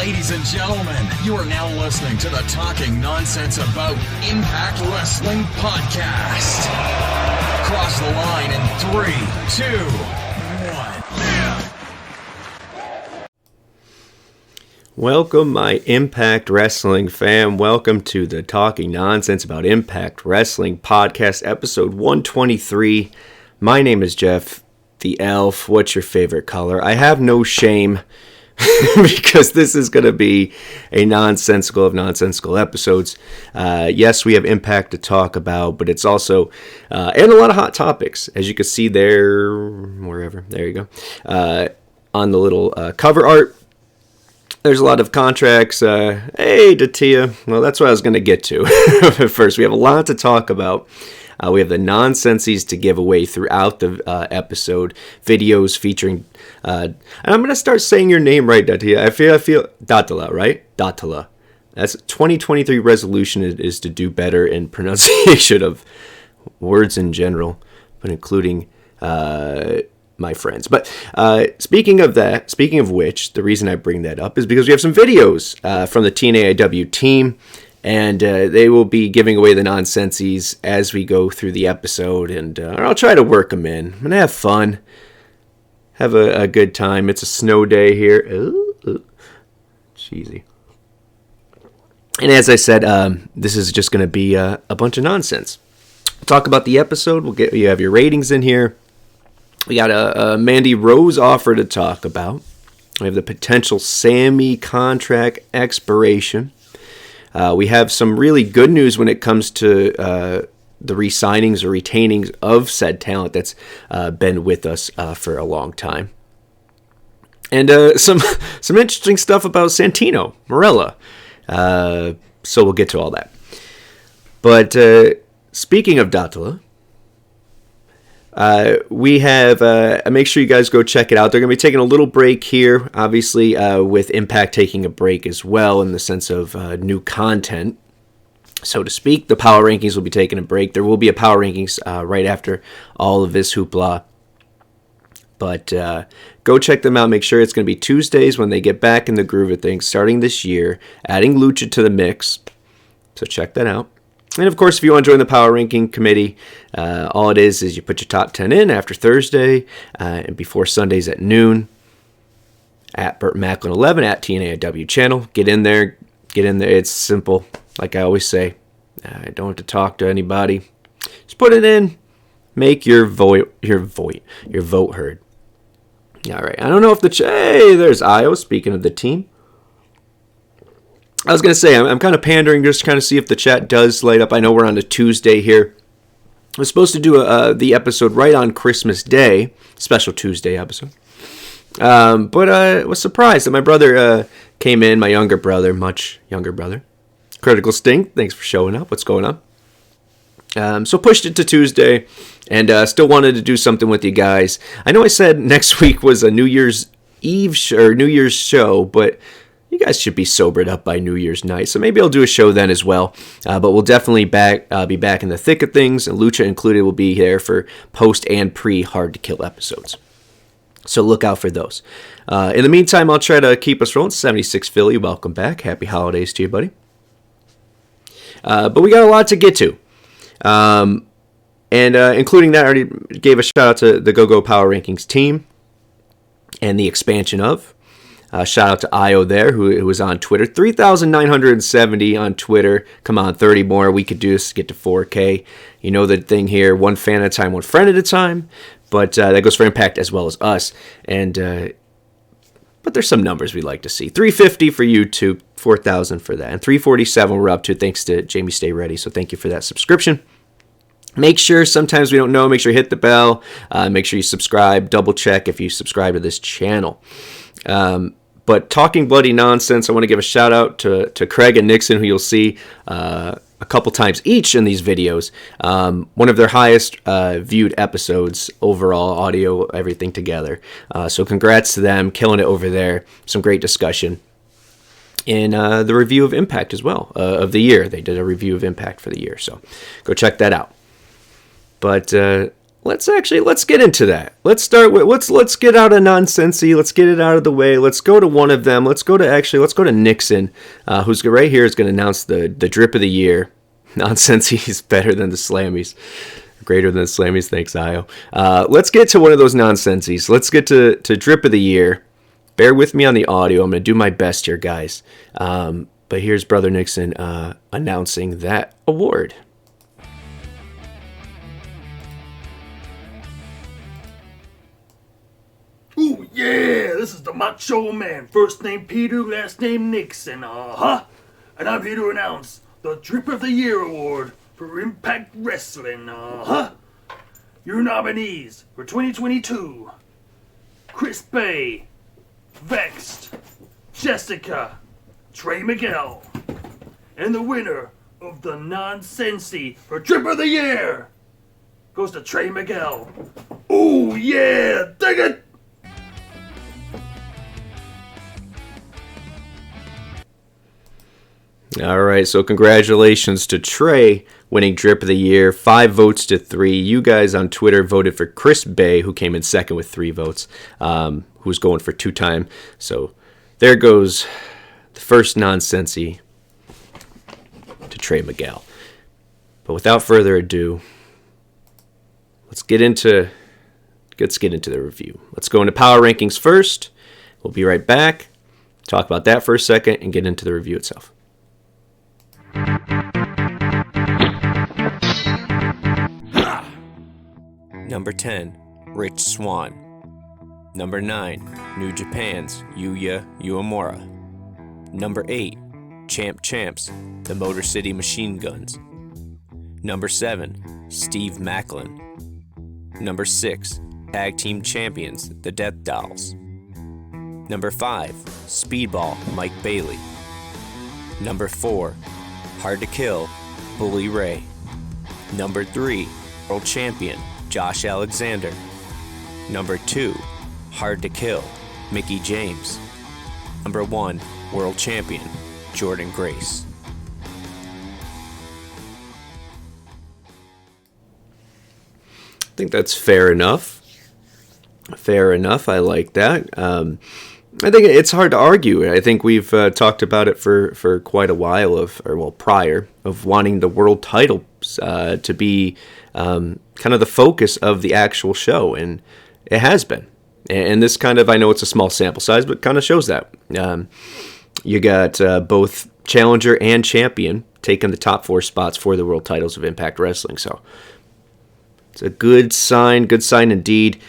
Ladies and gentlemen, you are now listening to the Talking Nonsense About Impact Wrestling podcast. Cross the line in 3, 2, 1. Welcome, my Impact Wrestling fam. Welcome to the Talking Nonsense About Impact Wrestling podcast, episode 123. My name is Geoff, the Elf. What's your favorite color? I have no shame because this is going to be a nonsensical of nonsensical episodes. Yes, we have Impact to talk about, but it's also, and a lot of hot topics, as you can see there, wherever, there you go, on the little cover art. There's a lot of contracts. Hey, Datia. Well, that's what I was going to get to. First, we have a lot to talk about. We have the Nonsensies to give away throughout the episode. Videos featuring... and I'm going to start saying your name right, Datia. I feel Datala, right? Datala. That's 2023 resolution is to do better in pronunciation of words in general, but including... my friends. But speaking of which, the reason I bring that up is because we have some videos from the TNAIW team, and they will be giving away the Nonsensies as we go through the episode, and I'll try to work them in. I'm going to have fun, have a good time. It's a snow day here. Ooh. Cheesy. And as I said, this is just going to be a bunch of nonsense. We'll talk about the episode. You have your ratings in here. We got a Mandy Rose offer to talk about. We have the potential Sami contract expiration. We have some really good news when it comes to the re-signings or retainings of said talent that's been with us for a long time. And some interesting stuff about Santino Marella. So we'll get to all that. But speaking of Datala, we have, make sure you guys go check it out. They're going to be taking a little break here, obviously, with Impact taking a break as well in the sense of new content, so to speak. The Power Rankings will be taking a break. There will be a Power Rankings right after all of this hoopla. But go check them out. Make sure it's going to be Tuesdays when they get back in the groove of things, starting this year, adding Lucha to the mix. So check that out. And, of course, if you want to join the Power Ranking Committee, all it is you put your top 10 in after Thursday and before Sundays at noon at Burt Macklin 11 at TNAIWChannel. Get in there. It's simple. Like I always say, I don't have to talk to anybody. Just put it in. Make your vote heard. All right. I don't know if hey, there's Io, speaking of the team. I was going to say, I'm kind of pandering just to kind of see if the chat does light up. I know we're on a Tuesday here. I was supposed to do the episode right on Christmas Day, special Tuesday episode. But I was surprised that my brother came in, my younger brother, much younger brother. Critical Stink, thanks for showing up. What's going on? So pushed it to Tuesday and still wanted to do something with you guys. I know I said next week was a New Year's Eve or New Year's show, but... you guys should be sobered up by New Year's night, so maybe I'll do a show then as well. But we'll definitely be back in the thick of things, and Lucha included will be there for post and pre Hard to Kill episodes. So look out for those. In the meantime, I'll try to keep us rolling. 76 Philly, welcome back. Happy holidays to you, buddy. But we got a lot to get to. And including that, I already gave a shout out to the GoGoPowerRankings team and the expansion of. Shout out to Io there, who was on Twitter. 3,970 on Twitter. Come on, 30 more. We could do this to get to 4K. You know the thing here, one fan at a time, one friend at a time. But that goes for Impact as well as us. And but there's some numbers we'd like to see. 350 for YouTube, 4,000 for that. And 347 we're up to, thanks to Jamie Stay Ready. So thank you for that subscription. Make sure, sometimes we don't know, make sure you hit the bell. Make sure you subscribe. Double check if you subscribe to this channel. But talking bloody nonsense, I want to give a shout out to Craig and Nixon, who you'll see a couple times each in these videos. One of their highest viewed episodes overall, audio, everything together. So congrats to them, killing it over there. Some great discussion. In the review of Impact as well, of the year. They did a review of Impact for the year, so go check that out. But let's get into that. Let's start with let's get out of Nonsensy. Let's get it out of the way. Let's go to one of them. Let's go to Nixon, who's right here is going to announce the drip of the year. Nonsensy is better than the Slammies. Greater than the Slammies. Thanks, Io. Let's get to one of those Nonsensies. Let's get to drip of the year. Bear with me on the audio. I'm going to do my best here, guys. But here's Brother Nixon announcing that award. Ooh, yeah, this is the Macho Man. First name Peter, last name Nixon, And I'm here to announce the Drip of the Year Award for Impact Wrestling, Your nominees for 2022, Chris Bay, Vexed, Jessica, Trey Miguel. And the winner of the Nonsensy for Drip of the Year goes to Trey Miguel. Ooh, yeah, dig it! All right, so congratulations to Trey winning Drip of the Year, 5 votes to 3. You guys on Twitter voted for Chris Bay, who came in second with 3 votes, who's going for 2-time. So there goes the first Nonsensy to Trey Miguel. But without further ado, let's get into the review. Let's go into Power Rankings first. We'll be right back, talk about that for a second, and get into the review itself. Number 10, Rich Swann. Number 9, New Japan's Yuya Uemura. Number 8, Champs, the Motor City Machine Guns. Number 7, Steve Macklin. Number 6, Tag Team Champions, the Death Dolls. Number 5, Speedball, Mike Bailey. Number 4, Hard to Kill, Bully Ray. Number 3, World Champion, Josh Alexander. Number 2, Hard to Kill, Mickey James. Number 1, World Champion, Jordan Grace. I think that's fair enough. I like that. I think it's hard to argue. I think we've talked about it for quite a while, prior, of wanting the world title to be kind of the focus of the actual show, and it has been. And this kind of, I know it's a small sample size, but kind of shows that. You got both Challenger and Champion taking the top 4 spots for the world titles of Impact Wrestling, so it's a good sign indeed.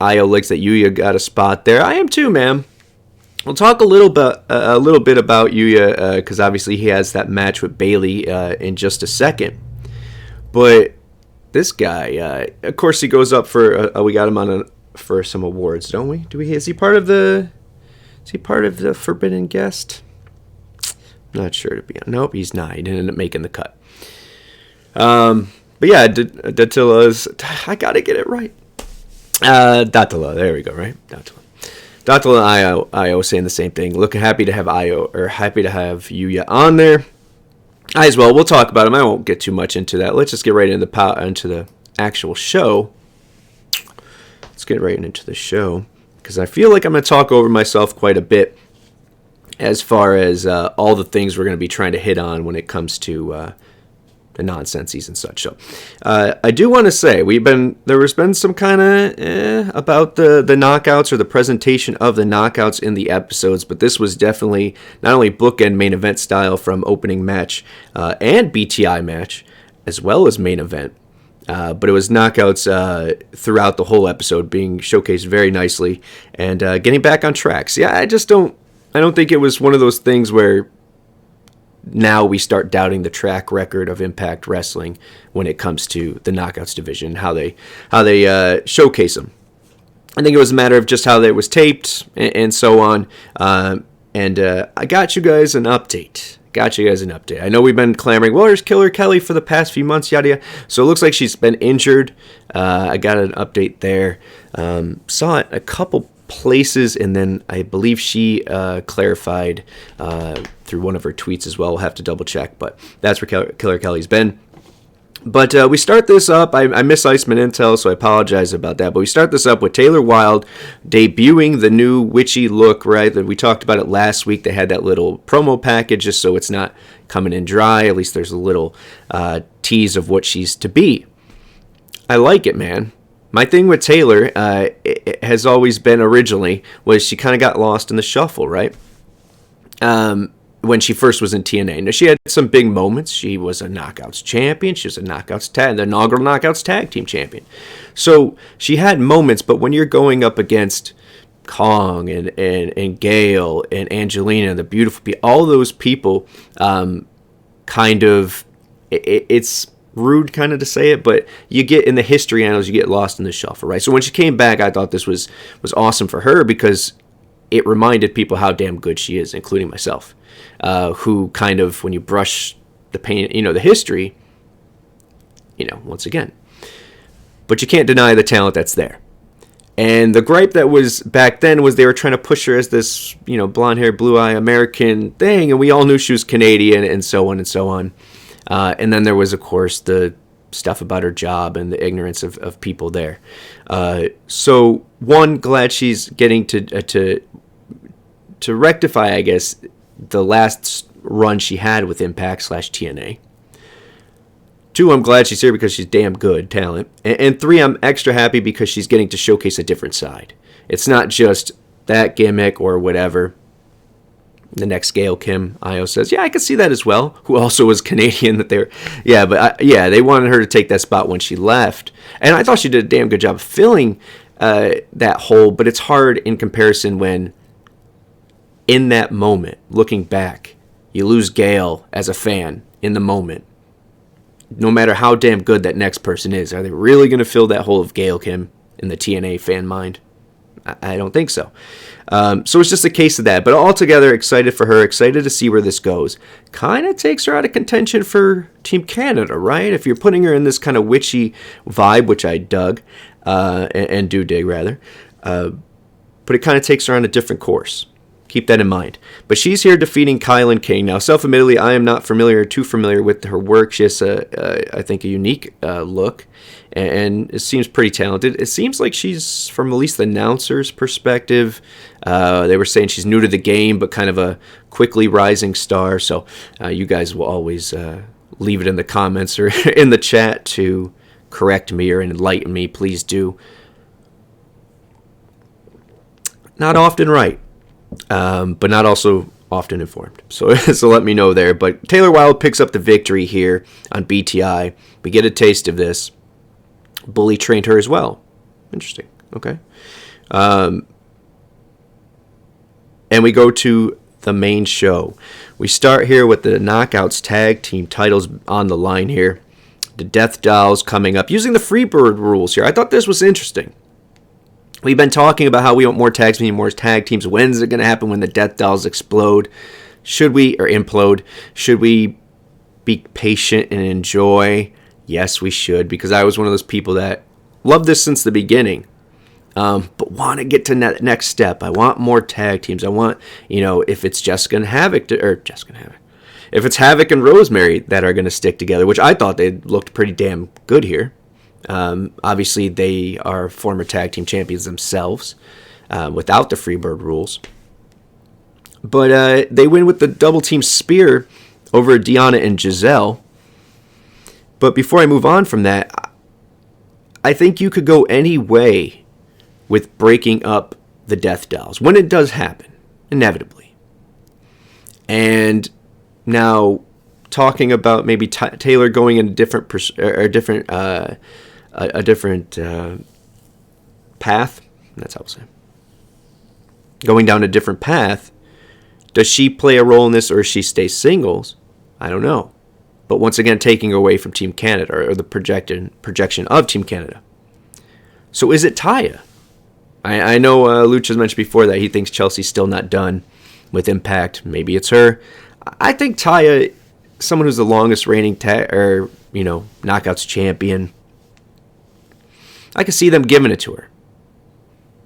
Io likes that Yuya got a spot there. I am too, man. We'll talk a little bit about Yuya because obviously he has that match with Bailey in just a second. But this guy, of course, he goes up for. We got him on for some awards, don't we? Is he part of the Forbidden Guest? I'm not sure to be honest. Nope, he's not. He didn't end up making the cut. But yeah, Datila's. I gotta get it right. Datila, there we go, right? Datila and Io saying the same thing. Happy to have Yuya on there. I as well. We'll talk about him. I won't get too much into that. Let's just get right into the actual show. Let's get right into the show because I feel like I'm going to talk over myself quite a bit as far as all the things we're going to be trying to hit on when it comes to the Nonsensies and such. So I do want to say there has been some kind of about the knockouts or the presentation of the knockouts in the episodes, but this was definitely not only bookend main event style from opening match and BTI match as well as main event, but it was knockouts throughout the whole episode being showcased very nicely and getting back on track. See, I don't think it was one of those things where now we start doubting the track record of Impact Wrestling when it comes to the Knockouts division, how they showcase them. I think it was a matter of just how it was taped and so on. And I got you guys an update. I know we've been clamoring, well, there's Killer Kelly for the past few months, yada yada. So it looks like she's been injured. I got an update there. Saw it a couple places, and then I believe she clarified through one of her tweets as well. We'll have to double check, but that's where Killer Kelly's been. But we start this up. I miss Iceman Intel, so I apologize about that. But we start this up with Taylor Wilde debuting the new witchy look, right? That we talked about it last week. They had that little promo package just so it's not coming in dry. At least there's a little tease of what she's to be. I like it, man. My thing with Taylor it has always been originally was she kind of got lost in the shuffle, right? When she first was in TNA. Now, she had some big moments. She was a Knockouts champion. She was a the inaugural Knockouts tag team champion. So she had moments, but when you're going up against Kong and Gail and Angelina, the beautiful people, all those people, kind of, it's rude kind of to say it, but you get in the history annals, you get lost in the shuffle, right? So when she came back, I thought this was awesome for her because it reminded people how damn good she is, including myself. Who kind of, when you brush the pain, the history, once again. But you can't deny the talent that's there. And the gripe that was back then was they were trying to push her as this, blonde hair, blue eye American thing, and we all knew she was Canadian and so on and so on. And then there was, of course, the stuff about her job and the ignorance of people there. So, one, glad she's getting to rectify, I guess, the last run she had with Impact / TNA. 2, I'm glad she's here because she's damn good talent. And 3, I'm extra happy because she's getting to showcase a different side. It's not just that gimmick or whatever. The next Gail Kim, Io says, yeah, I can see that as well. Who also was Canadian that they're, they wanted her to take that spot when she left. And I thought she did a damn good job of filling that hole, but it's hard in comparison when in that moment, looking back, you lose Gail as a fan in the moment. No matter how damn good that next person is, are they really going to fill that hole of Gail Kim in the TNA fan mind? I don't think so. So it's just a case of that. But altogether, excited for her, excited to see where this goes. Kind of takes her out of contention for Team Canada, right? If you're putting her in this kind of witchy vibe, which I dug, and do dig, rather. But it kind of takes her on a different course. Keep that in mind. But she's here defeating Kylan King. Now, self-admittedly, I am not too familiar with her work. She has, I think, a unique look, and it seems pretty talented. It seems like she's, from at least the announcer's perspective, they were saying she's new to the game, but kind of a quickly rising star. So you guys will always leave it in the comments or in the chat to correct me or enlighten me. Please do. Not often right. But not also often informed. So let me know there. But Taylor Wilde picks up the victory here on BTI. We get a taste of this. Bully trained her as well. Interesting. Okay. And we go to the main show. We start here with the Knockouts tag team titles on the line here. The Death Dolls coming up using the Freebird rules here. I thought this was interesting. We've been talking about how we want more tags, we need more tag teams. When's it going to happen when the Death Dolls explode? Implode? Should we be patient and enjoy? Yes, we should, because I was one of those people that loved this since the beginning, but want to get to that next step. I want more tag teams. I want, if it's Jessica and Havoc, if it's Havoc and Rosemary that are going to stick together, which I thought they looked pretty damn good here. Obviously, they are former tag team champions themselves without the Freebird rules. But they win with the double team spear over Deanna and Giselle. But before I move on from that, I think you could go any way with breaking up the Death Dolls when it does happen, inevitably. And now talking about maybe Taylor going in a different a different path. That's how I'll say. Going down a different path. Does she play a role in this, or does she stay singles? I don't know. But once again, taking away from Team Canada, or the projection of Team Canada. So is it Taya? I know Lucha's mentioned before that he thinks Chelsea's still not done with Impact. Maybe it's her. I think Taya, someone who's the longest reigning Knockouts champion, I can see them giving it to her.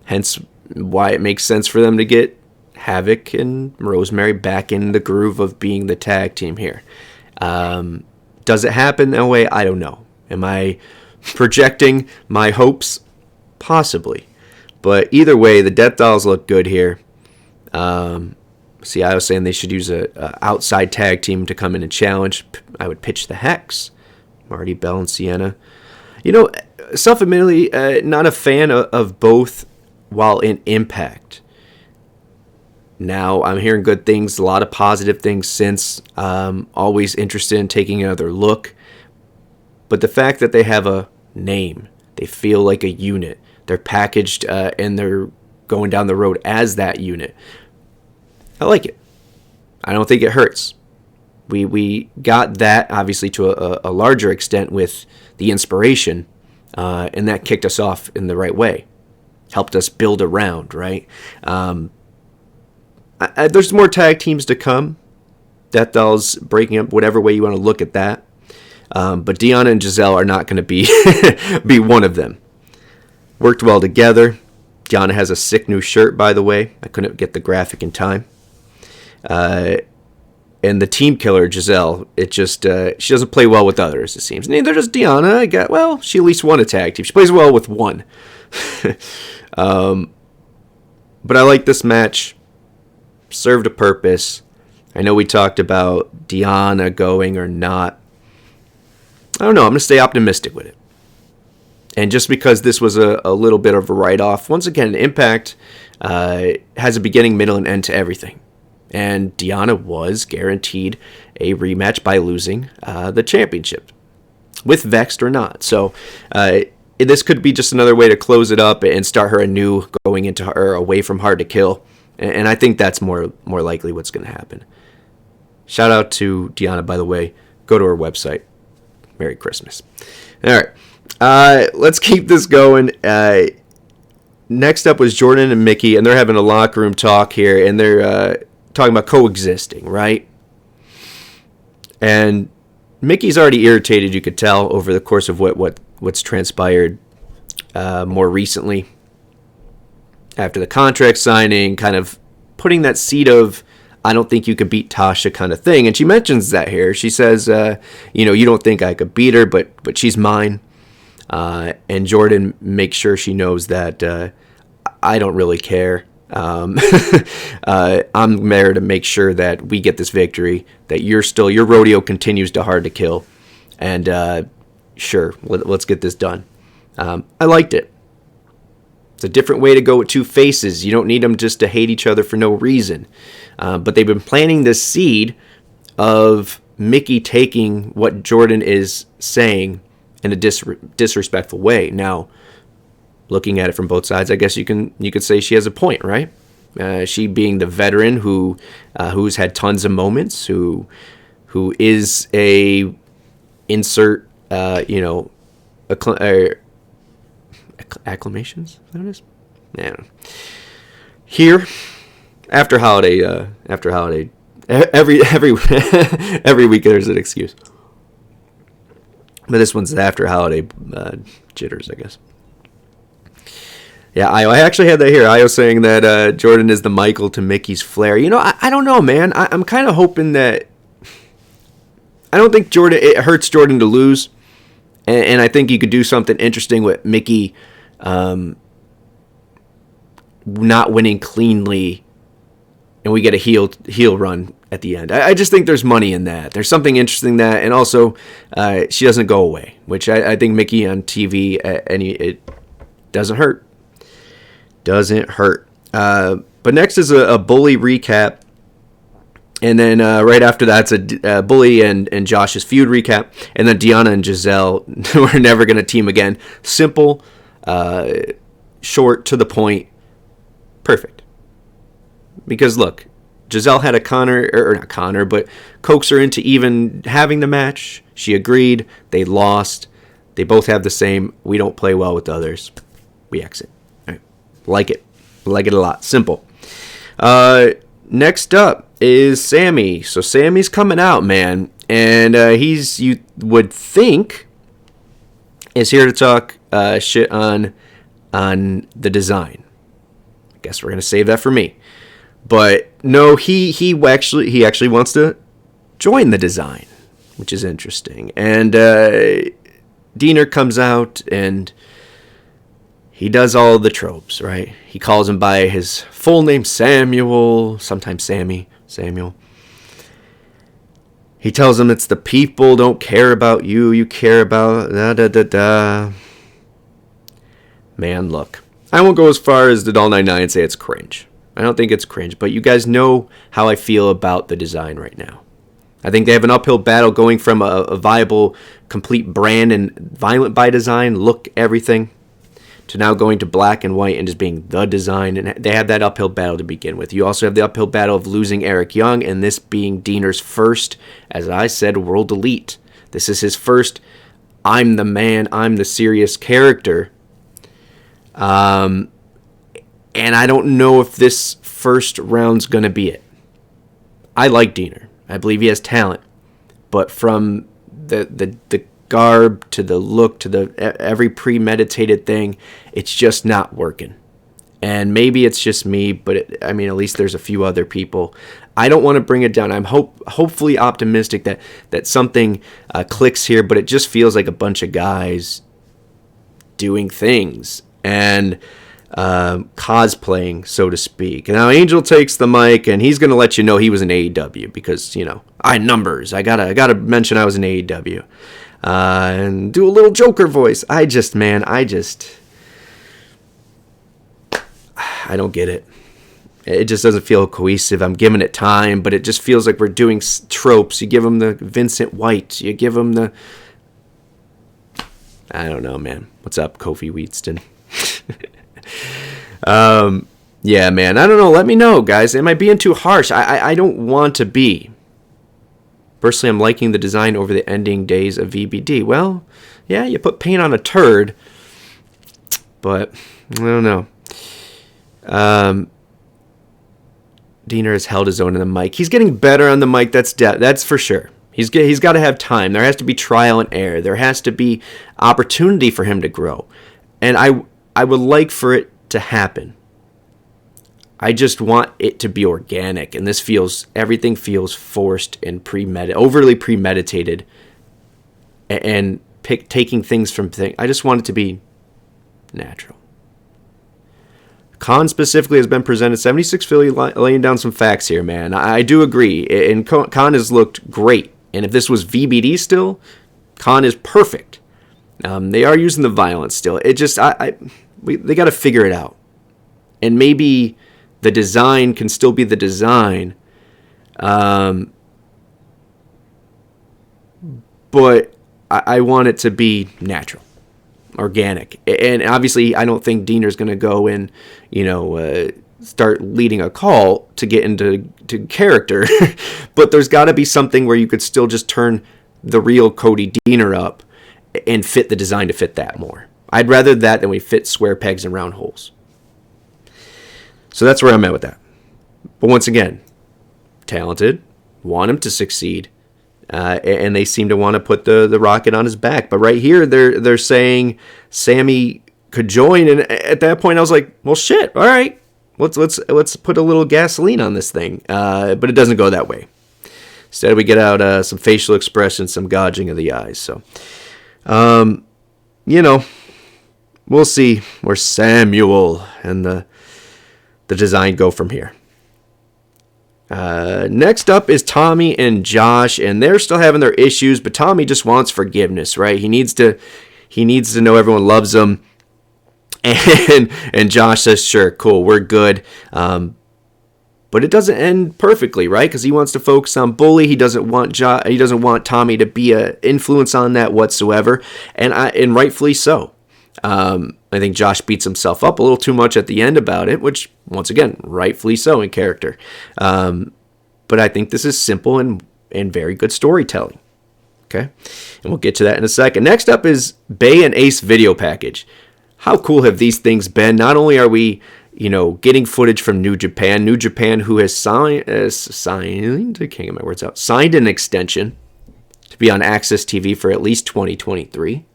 Hence why it makes sense for them to get Havoc and Rosemary back in the groove of being the tag team here. Does it happen that way? I don't know. Am I projecting my hopes? Possibly. But either way, the Death Dolls look good here. See, I was saying they should use a outside tag team to come in and challenge. I would pitch the Hex, Marty, Bell, and Sienna. You know, self-admittedly, not a fan of both while in Impact. Now, I'm hearing good things, a lot of positive things since. Always interested in taking another look. But the fact that they have a name, they feel like a unit. They're packaged and they're going down the road as that unit. I like it. I don't think it hurts. We got that, obviously, to a larger extent with the inspiration, and that kicked us off in the right way. Helped us build around, right? There's more tag teams to come. Death Dolls breaking up, whatever way you want to look at that. But Deonna and Giselle are not going to be be one of them. Worked well together. Deonna has a sick new shirt, by the way. I couldn't get the graphic in time. And the team killer, Giselle, it just she doesn't play well with others, it seems. Neither does Deonna. She at least won a tag team. She plays well with one. But I like this match. Served a purpose. I know we talked about Deonna going or not. I don't know. I'm going to stay optimistic with it. And just because this was a little bit of a write-off, once again, Impact has a beginning, middle, and end to everything. And Deonna was guaranteed a rematch by losing the championship, with Vexed or not. So this could be just another way to close it up and start her anew, going into her away from Hard to Kill. And I think that's more likely what's going to happen. Shout out to Deonna, by the way. Go to her website. Merry Christmas. All right. Let's keep this going. Next up was Jordan and Mickey, and they're having a locker room talk here, and they're talking about coexisting, right? And Mickey's already irritated, you could tell, over the course of what's transpired more recently. After the contract signing, kind of putting that seed of, I don't think you could beat Tasha kind of thing. And she mentions that here. She says, you don't think I could beat her, but she's mine. And Jordan makes sure she knows that I don't really care. I'm there to make sure that we get this victory, that your rodeo continues to Hard to Kill. And sure, let's get this done. I liked it. It's a different way to go with two faces. You don't need them just to hate each other for no reason. But they've been planting this seed of Mickey taking what Jordan is saying in a disrespectful way. Now, looking at it from both sides, I guess you could say she has a point, right? She being the veteran who's had tons of moments, who is a insert, acclamations. Is that what it is? Yeah. Here, after holiday, every every week there's an excuse. But this one's after holiday jitters, I guess. Yeah, I actually had that here. Io saying that Jordan is the Michael to Mickey's Flair. I don't know, man. I'm kind of hoping that. I don't think it hurts Jordan to lose. And I think you could do something interesting with Mickey not winning cleanly, and we get a heel run at the end. I just think there's money in that. There's something interesting in that, and also she doesn't go away, which I think Mickey on TV, it doesn't hurt. Doesn't hurt. But next is a Bully recap. And then right after that's a Bully and Josh's feud recap. And then Deonna and Giselle were never going to team again. Simple, short, to the point. Perfect. Because look, Giselle had but coaxed her into even having the match. She agreed. They lost. They both have the same, we don't play well with others. We exit. All right. Like it. Like it a lot. Simple. Next up is Sami. So Sami's coming out, man. And you would think, is here to talk shit on the design. I guess we're going to save that for me. But no, he actually wants to join the design, which is interesting. And Diener comes out and he does all the tropes, right? He calls him by his full name, Samuel, sometimes Samuel. He tells him it's the people don't care about you, you care about da-da-da-da. Man, look, I won't go as far as the Doll 99 and say it's cringe. I don't think it's cringe, but you guys know how I feel about the design right now. I think they have an uphill battle going from a viable, complete brand and Violent by design, look, everything, to now going to black and white and just being the design. And they have that uphill battle to begin with. You also have the uphill battle of losing Eric Young, and this being Diener's first, as I said, World Elite. This is his first, I'm the man, I'm the serious character. And I don't know if this first round's going to be it. I like Diener. I believe he has talent. But from the garb to the look to the every premeditated thing, it's just not working. And maybe it's just me, but at least there's a few other people. I don't want to bring it down. I'm hopefully optimistic that something clicks here, but it just feels like a bunch of guys doing things and cosplaying, so to speak. Now Angel takes the mic and he's going to let you know he was in AEW because, numbers. I gotta mention I was in AEW. And do a little Joker voice. I don't get it. It just doesn't feel cohesive. I'm giving it time, but it just feels like we're doing tropes. You give him the Vincent White. You give him the... I don't know, man. What's up, Kofi Wheatston? Yeah, man. I don't know. Let me know, guys. Am I being too harsh? I don't want to be. Personally, I'm liking the design over the ending days of VBD. Well, yeah, you put paint on a turd, but I don't know. Diener has held his own in the mic. He's getting better on the mic. That's for sure. He's got to have time. There has to be trial and error. There has to be opportunity for him to grow, and I would like for it to happen. I just want it to be organic, and everything feels forced and overly premeditated, and taking things from things. I just want it to be natural. Khan specifically has been presented 76 Philly laying down some facts here, man. I do agree, and Khan has looked great. And if this was VBD still, Khan is perfect. They are using the violence still. It just they got to figure it out, and maybe the design can still be the design, but I want it to be natural, organic. And obviously, I don't think Diener's going to go and, start leading a call to get into character. But there's got to be something where you could still just turn the real Cody Diener up and fit the design to fit that more. I'd rather that than we fit square pegs in round holes. So that's where I'm at with that. But once again, talented, want him to succeed, and they seem to want to put the rocket on his back. But right here, they're saying Sami could join, and at that point, I was like, well, shit, all right, let's put a little gasoline on this thing. But it doesn't go that way. Instead, we get out some facial expressions, some gouging of the eyes. So, we'll see where Samuel and the design go from here. Next up is Tommy and Josh, and they're still having their issues, but Tommy just wants forgiveness, right? He needs to know everyone loves him, and Josh says, sure, cool, we're good. But it doesn't end perfectly, right? Because he wants to focus on Bully. He doesn't want Tommy to be an influence on that whatsoever, and rightfully so. I think Josh beats himself up a little too much at the end about it, which, once again, rightfully so in character. But I think this is simple and very good storytelling. Okay? And we'll get to that in a second. Next up is Bay and Ace video package. How cool have these things been? Not only are we, getting footage from New Japan, who has signed an extension to be on Access TV for at least 2023.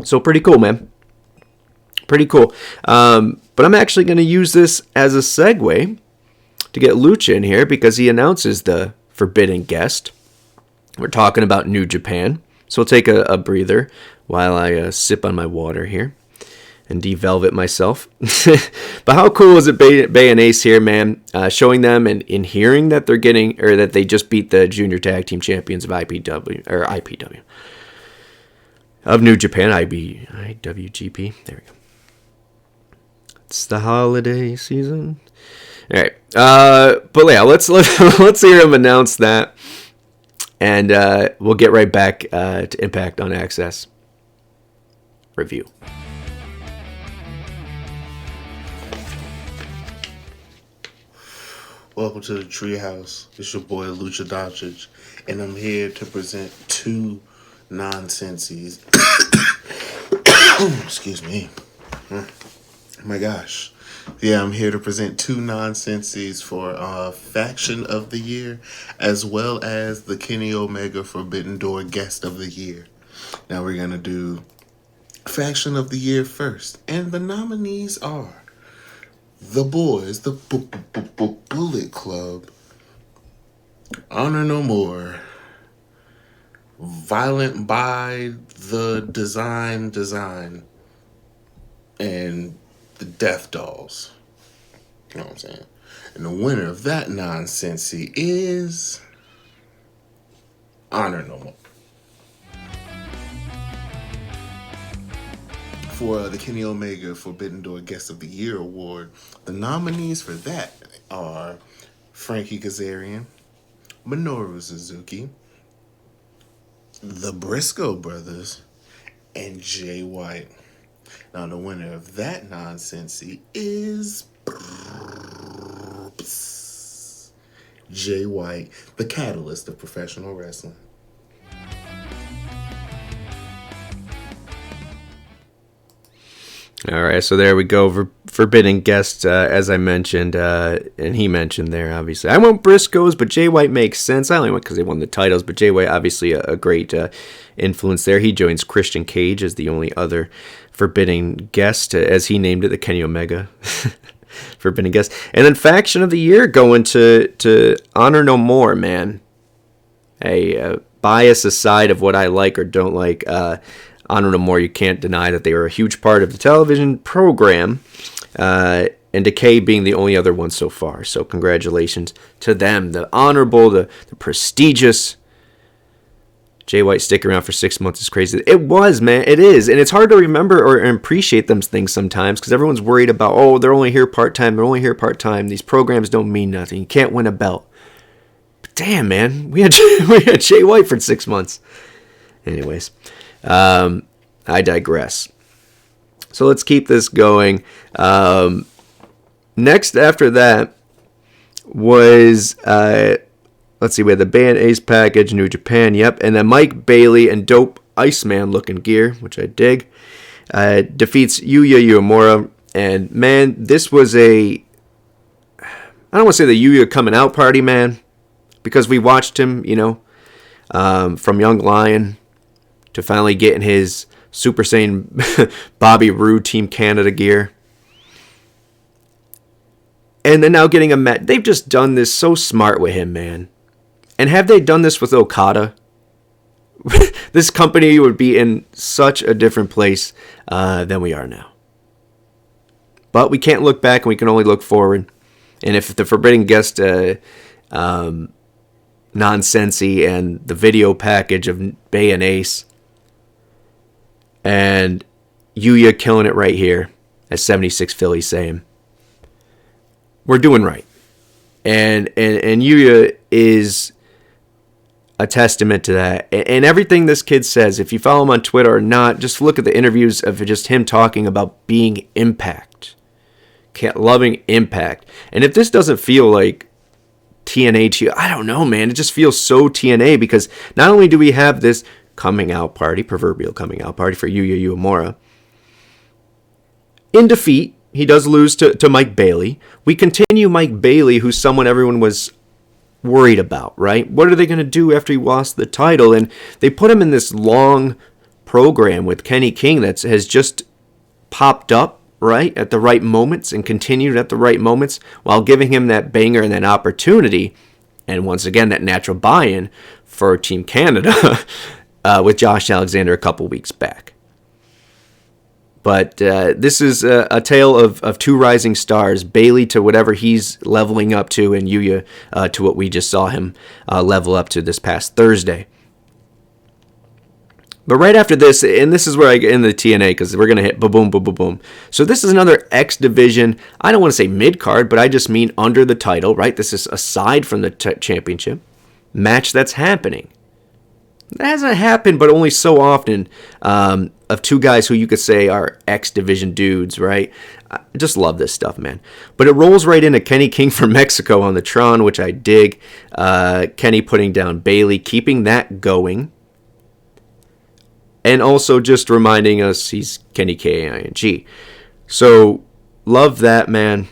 So pretty cool, man. Pretty cool. But I'm actually going to use this as a segue to get Lucha in here because he announces the forbidden guest. We're talking about New Japan. So we'll take a breather while I sip on my water here and develvet myself. But how cool is it, Bay and Ace here, man? Showing them and in hearing that they're getting, or that they just beat the junior tag team champions of IPW of New Japan, IWGP. There we go. It's the holiday season. All right, but yeah, let's hear him announce that, and we'll get right back to Impact on Access review. Welcome to the Treehouse. It's your boy Lucha Doncic, and I'm here to present two nonsensies. Excuse me. Oh my gosh. Yeah, I'm here to present two nonsensies for Faction of the Year, as well as the Kenny Omega Forbidden Door Guest of the Year. Now we're going to do Faction of the Year first, and the nominees are the boys, the Bullet Club, Honor No More, Violent by the Design, and the Death Dolls. You know what I'm saying? And the winner of that nonsensy is Honor No More. For the Kenny Omega Forbidden Door Guest of the Year Award, the nominees for that are Frankie Kazarian, Minoru Suzuki, the Briscoe Brothers, and Jay White. Now, the winner of that nonsensy is Jay White, the catalyst of professional wrestling. All right, so there we go. Forbidden guest, as I mentioned, and he mentioned there, obviously. I went Briscoes, but Jay White makes sense. I only went because they won the titles, but Jay White, obviously, a great influence there. He joins Christian Cage as the only other Forbidden guest, as he named it, the Kenny Omega Forbidden guest. And then Faction of the Year going to Honor No More, man. A bias aside of what I like or don't like, Honor No More, you can't deny that they were a huge part of the television program, and Decay being the only other one so far. So congratulations to them. The honorable, the prestigious Jay White sticking around for 6 months is crazy. It was, man. It is. And it's hard to remember or appreciate them things sometimes because everyone's worried about, oh, they're only here part-time. They're only here part-time. These programs don't mean nothing. You can't win a belt. But damn, man. We had Jay White for 6 months. Anyways. I digress. So let's keep this going. Next after that was, let's see, we had the Band Ace package, New Japan, yep. And then Mike Bailey and Dope Iceman looking gear, which I dig, defeats Yuya Uemura. And man, this was I don't want to say the Yuya coming out party, man, because we watched him, from Young Lion to finally getting his Super Saiyan Bobby Roode Team Canada gear. And then now getting a match. They've just done this so smart with him, man. And have they done this with Okada? This company would be in such a different place than we are now. But we can't look back and we can only look forward. And if the Forbidden Guest Nonsensy and the video package of Bay and Ace and Yuya killing it right here, as 76 Philly saying, we're doing right. And Yuya is a testament to that. And everything this kid says, if you follow him on Twitter or not, just look at the interviews of just him talking about being Impact. Loving Impact. And if this doesn't feel like TNAIW, I don't know, man. It just feels so TNA because not only do we have this coming out party, proverbial coming out party for Yuya Uemura. In defeat, he does lose to Mike Bailey. We continue Mike Bailey, who's someone everyone was worried about, right? What are they going to do after he lost the title? And they put him in this long program with Kenny King that has just popped up, right, at the right moments and continued at the right moments while giving him that banger and that opportunity. And once again, that natural buy-in for Team Canada. with Josh Alexander a couple weeks back. But this is a tale of two rising stars, Bailey to whatever he's leveling up to, and Yuya to what we just saw him level up to this past Thursday. But right after this, and this is where I get in the TNA, because we're going to hit boom, boom, boom, boom. So this is another X Division, I don't want to say mid-card, but I just mean under the title, right? This is aside from the championship match that's happening. That hasn't happened, but only so often, of two guys who you could say are X Division dudes, right? I just love this stuff, man. But it rolls right into Kenny King from Mexico on the Tron, which I dig. Kenny putting down Bailey, keeping that going. And also just reminding us he's Kenny King. So, love that, man.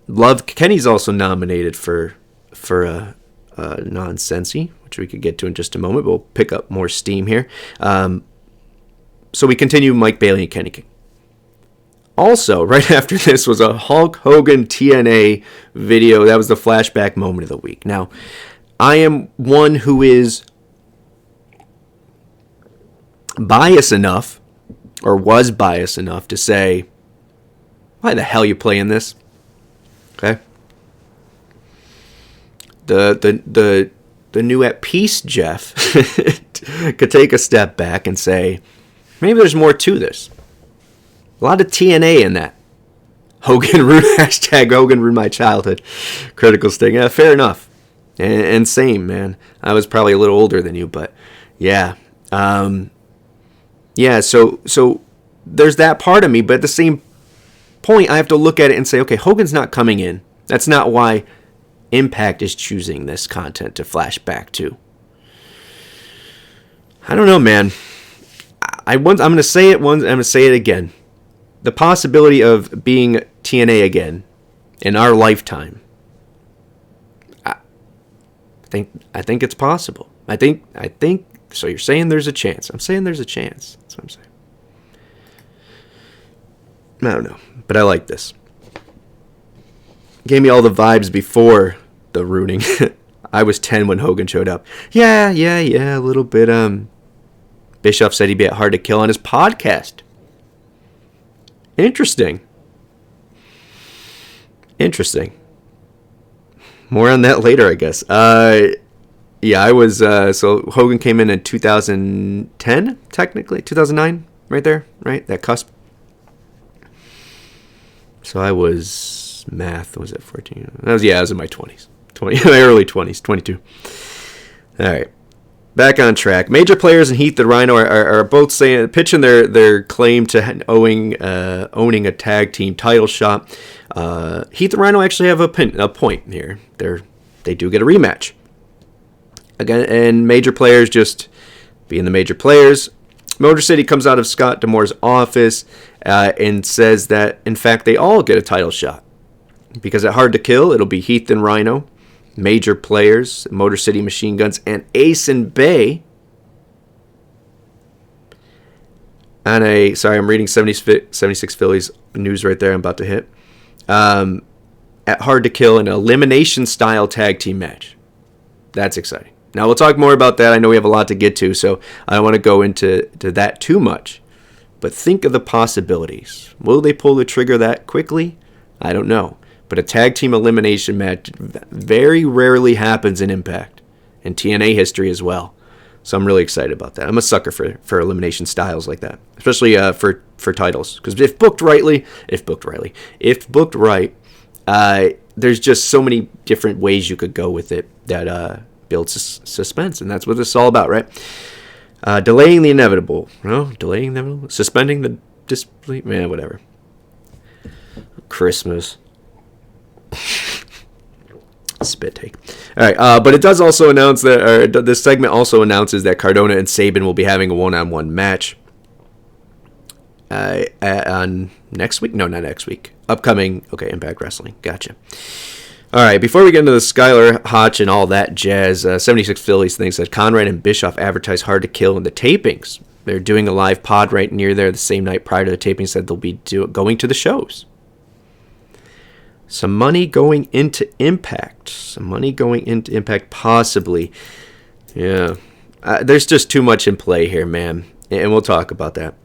Love Kenny's also nominated for a Nonsensy, which we could get to in just a moment. We'll pick up more steam here. So we continue Mike Bailey and Kenny King. Also, right after this was a Hulk Hogan TNA video. That was the flashback moment of the week. Now, I am one who is biased enough, or was biased enough to say, why the hell are you playing this? Okay. The new at peace Geoff could take a step back and say, maybe there's more to this. A lot of TNA in that. Hogan ruined, hashtag Hogan ruined my childhood. Critical sting. Yeah, fair enough. And same, man. I was probably a little older than you, but yeah. Yeah, so there's that part of me, but at the same point, I have to look at it and say, okay, Hogan's not coming in. That's not why Impact is choosing this content to flash back to. I don't know, man. I'm going to say it once, I'm going to say it again. The possibility of being TNA again in our lifetime, I think it's possible. I think. So you're saying there's a chance. I'm saying there's a chance. That's what I'm saying. I don't know, but I like this. Gave me all the vibes before the rooting. I was 10 when Hogan showed up. Yeah, a little bit. Bischoff said he'd be at Hard to Kill on his podcast. Interesting. More on that later, I guess. Yeah, I was, so Hogan came in 2010, technically, 2009, right there, right? That cusp. So I was, was it 14? I was in my 20s, my early 20s, 22. All right, back on track. Major players and Heath and Rhino are both pitching their claim to owning a tag team title shot. Heath and Rhino actually have a point here. They do get a rematch. Again, and major players just being the major players. Motor City comes out of Scott D'Amore's office and says that, in fact, they all get a title shot. Because at Hard to Kill, it'll be Heath and Rhino, major players, Motor City Machine Guns, and Ace and Bay. I'm reading 76 Phillies news right there I'm about to hit. At Hard to Kill, an elimination-style tag team match. That's exciting. Now, we'll talk more about that. I know we have a lot to get to, so I don't want to go into that too much. But think of the possibilities. Will they pull the trigger that quickly? I don't know. But a tag team elimination match very rarely happens in Impact, and TNA history as well. So I'm really excited about that. I'm a sucker for elimination styles like that, especially for titles. Because if booked right, there's just so many different ways you could go with it that builds suspense, and that's what this is all about, right? Delaying the inevitable. Suspending the disbelief. Man, whatever. Christmas. Spit take. All right, but it does also announce that, this segment also announces that Cardona and Sabin will be having a one-on-one match on next week. No, not next week. Upcoming. Okay, Impact Wrestling. Gotcha. All right, before we get into the Skylar Hotch and all that jazz, 76 Phillies thinks that Conrad and Bischoff advertise Hard to Kill in the tapings. They're doing a live pod right near there the same night prior to the taping. Said they'll be going to the shows. Some money going into Impact. Possibly. Yeah. there's just too much in play here, man, and we'll talk about that.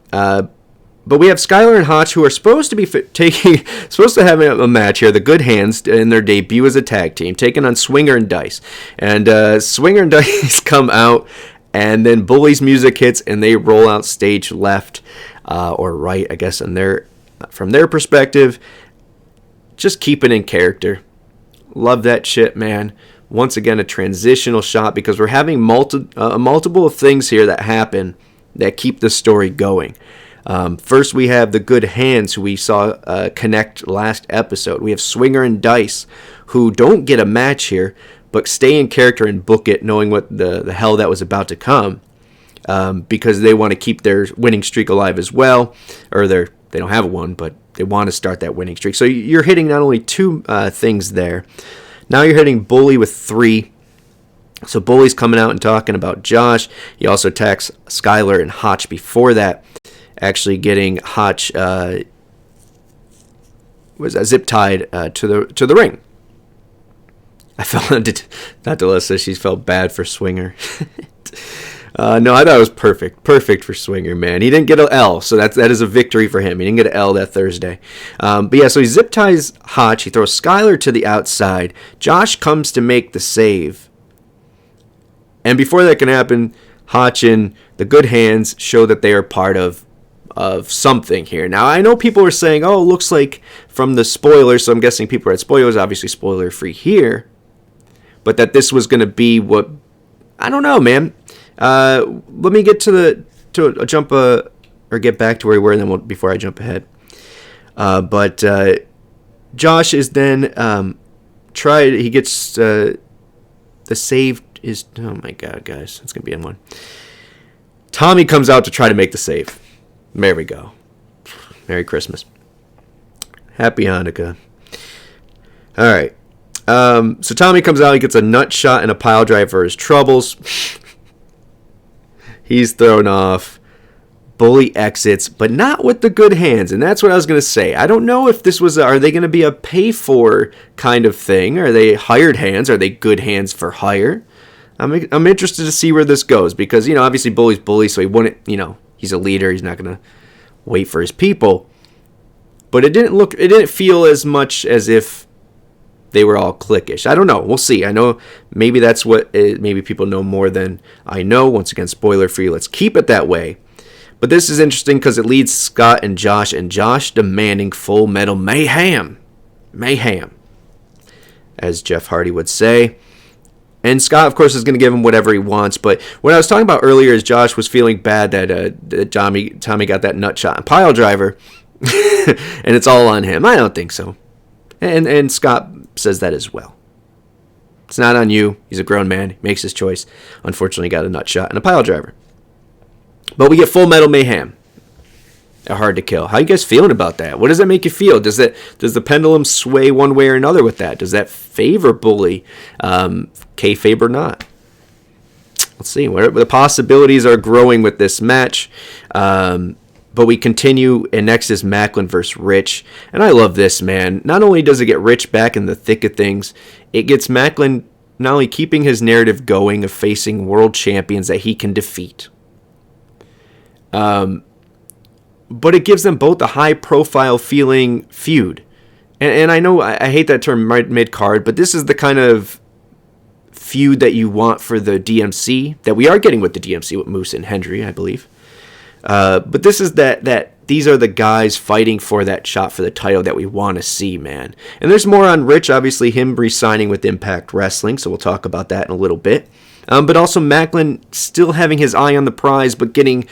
But we have Skylar and Hotch, who are supposed to be supposed to have a match here. The Good Hands in their debut as a tag team, taking on Swinger and Dice. And Swinger and Dice come out, and then Bully's music hits, and they roll out stage left or right, I guess, from their perspective. Just keep it in character. Love that shit, man. Once again, a transitional shot because we're having multiple things here that happen that keep the story going. First, we have the Good Hands, who we saw connect last episode. We have Swinger and Dice, who don't get a match here, but stay in character and book it, knowing what the hell that was about to come, because they want to keep their winning streak alive as well, or they don't have one, but they want to start that winning streak. So you're hitting not only two things there, now you're hitting Bully with 3. So Bully's coming out and talking about Josh. He also attacks Skylar and Hotch before that, actually getting Hotch zip tied to the ring. I felt not to listen. She felt bad for Swinger. No, I thought it was perfect for Swinger, man. He didn't get an L, so that is a victory for him. He didn't get an L that Thursday. But yeah, so he zip ties Hotch. He throws Skylar to the outside. Josh comes to make the save. And before that can happen, Hotch and the Good Hands show that they are part of something here. Now, I know people are saying, oh, it looks like from the spoilers, so I'm guessing people are at spoilers, obviously spoiler-free here, but that this was going to be what, I don't know, man. Let me get get back to where we were, and then before I jump ahead. But Josh is then he gets the save is, oh my god, guys, it's gonna be in one. Tommy comes out to try to make the save. There we go. Merry Christmas. Happy Hanukkah. All right. So Tommy comes out. He gets a nut shot and a pile drive for his troubles. He's thrown off. Bully exits, but not with the Good Hands. And that's what I was going to say. I don't know if this was, are they going to be a pay-for kind of thing? Are they hired hands? Are they good hands for hire? I'm interested to see where this goes because, obviously Bully's Bully, so he wouldn't, he's a leader. He's not going to wait for his people. But it didn't feel as much as if they were all cliquish. I don't know. We'll see. I know maybe that's what, maybe people know more than I know. Once again, spoiler free. Let's keep it that way. But this is interesting because it leads Scott and Josh demanding Full Metal Mayhem. Mayhem, as Jeff Hardy would say. And Scott, of course, is going to give him whatever he wants. But what I was talking about earlier is Josh was feeling bad that Tommy got that nut shot and pile driver. And it's all on him. I don't think so. And Scott says that as well. It's not on you. He's a grown man. He makes his choice. Unfortunately, got a nut shot and a pile driver. But we get Full Metal Mayhem. Hard to Kill. How you guys feeling about that? What does that make you feel? Does the pendulum sway one way or another with that? Does that favor Bully? Kayfabe or not? Let's see. What the possibilities are growing with this match. But we continue, and next is Macklin versus Rich. And I love this, man. Not only does it get Rich back in the thick of things, it gets Macklin not only keeping his narrative going of facing world champions that he can defeat. But it gives them both a high-profile feeling feud. And I know I hate that term mid-card, but this is the kind of feud that you want for the DMC, that we are getting with the DMC with Moose and Hendry, I believe. But this is that these are the guys fighting for that shot for the title that we want to see, man. And there's more on Rich, obviously him re-signing with Impact Wrestling, so we'll talk about that in a little bit. But also Macklin still having his eye on the prize, but getting,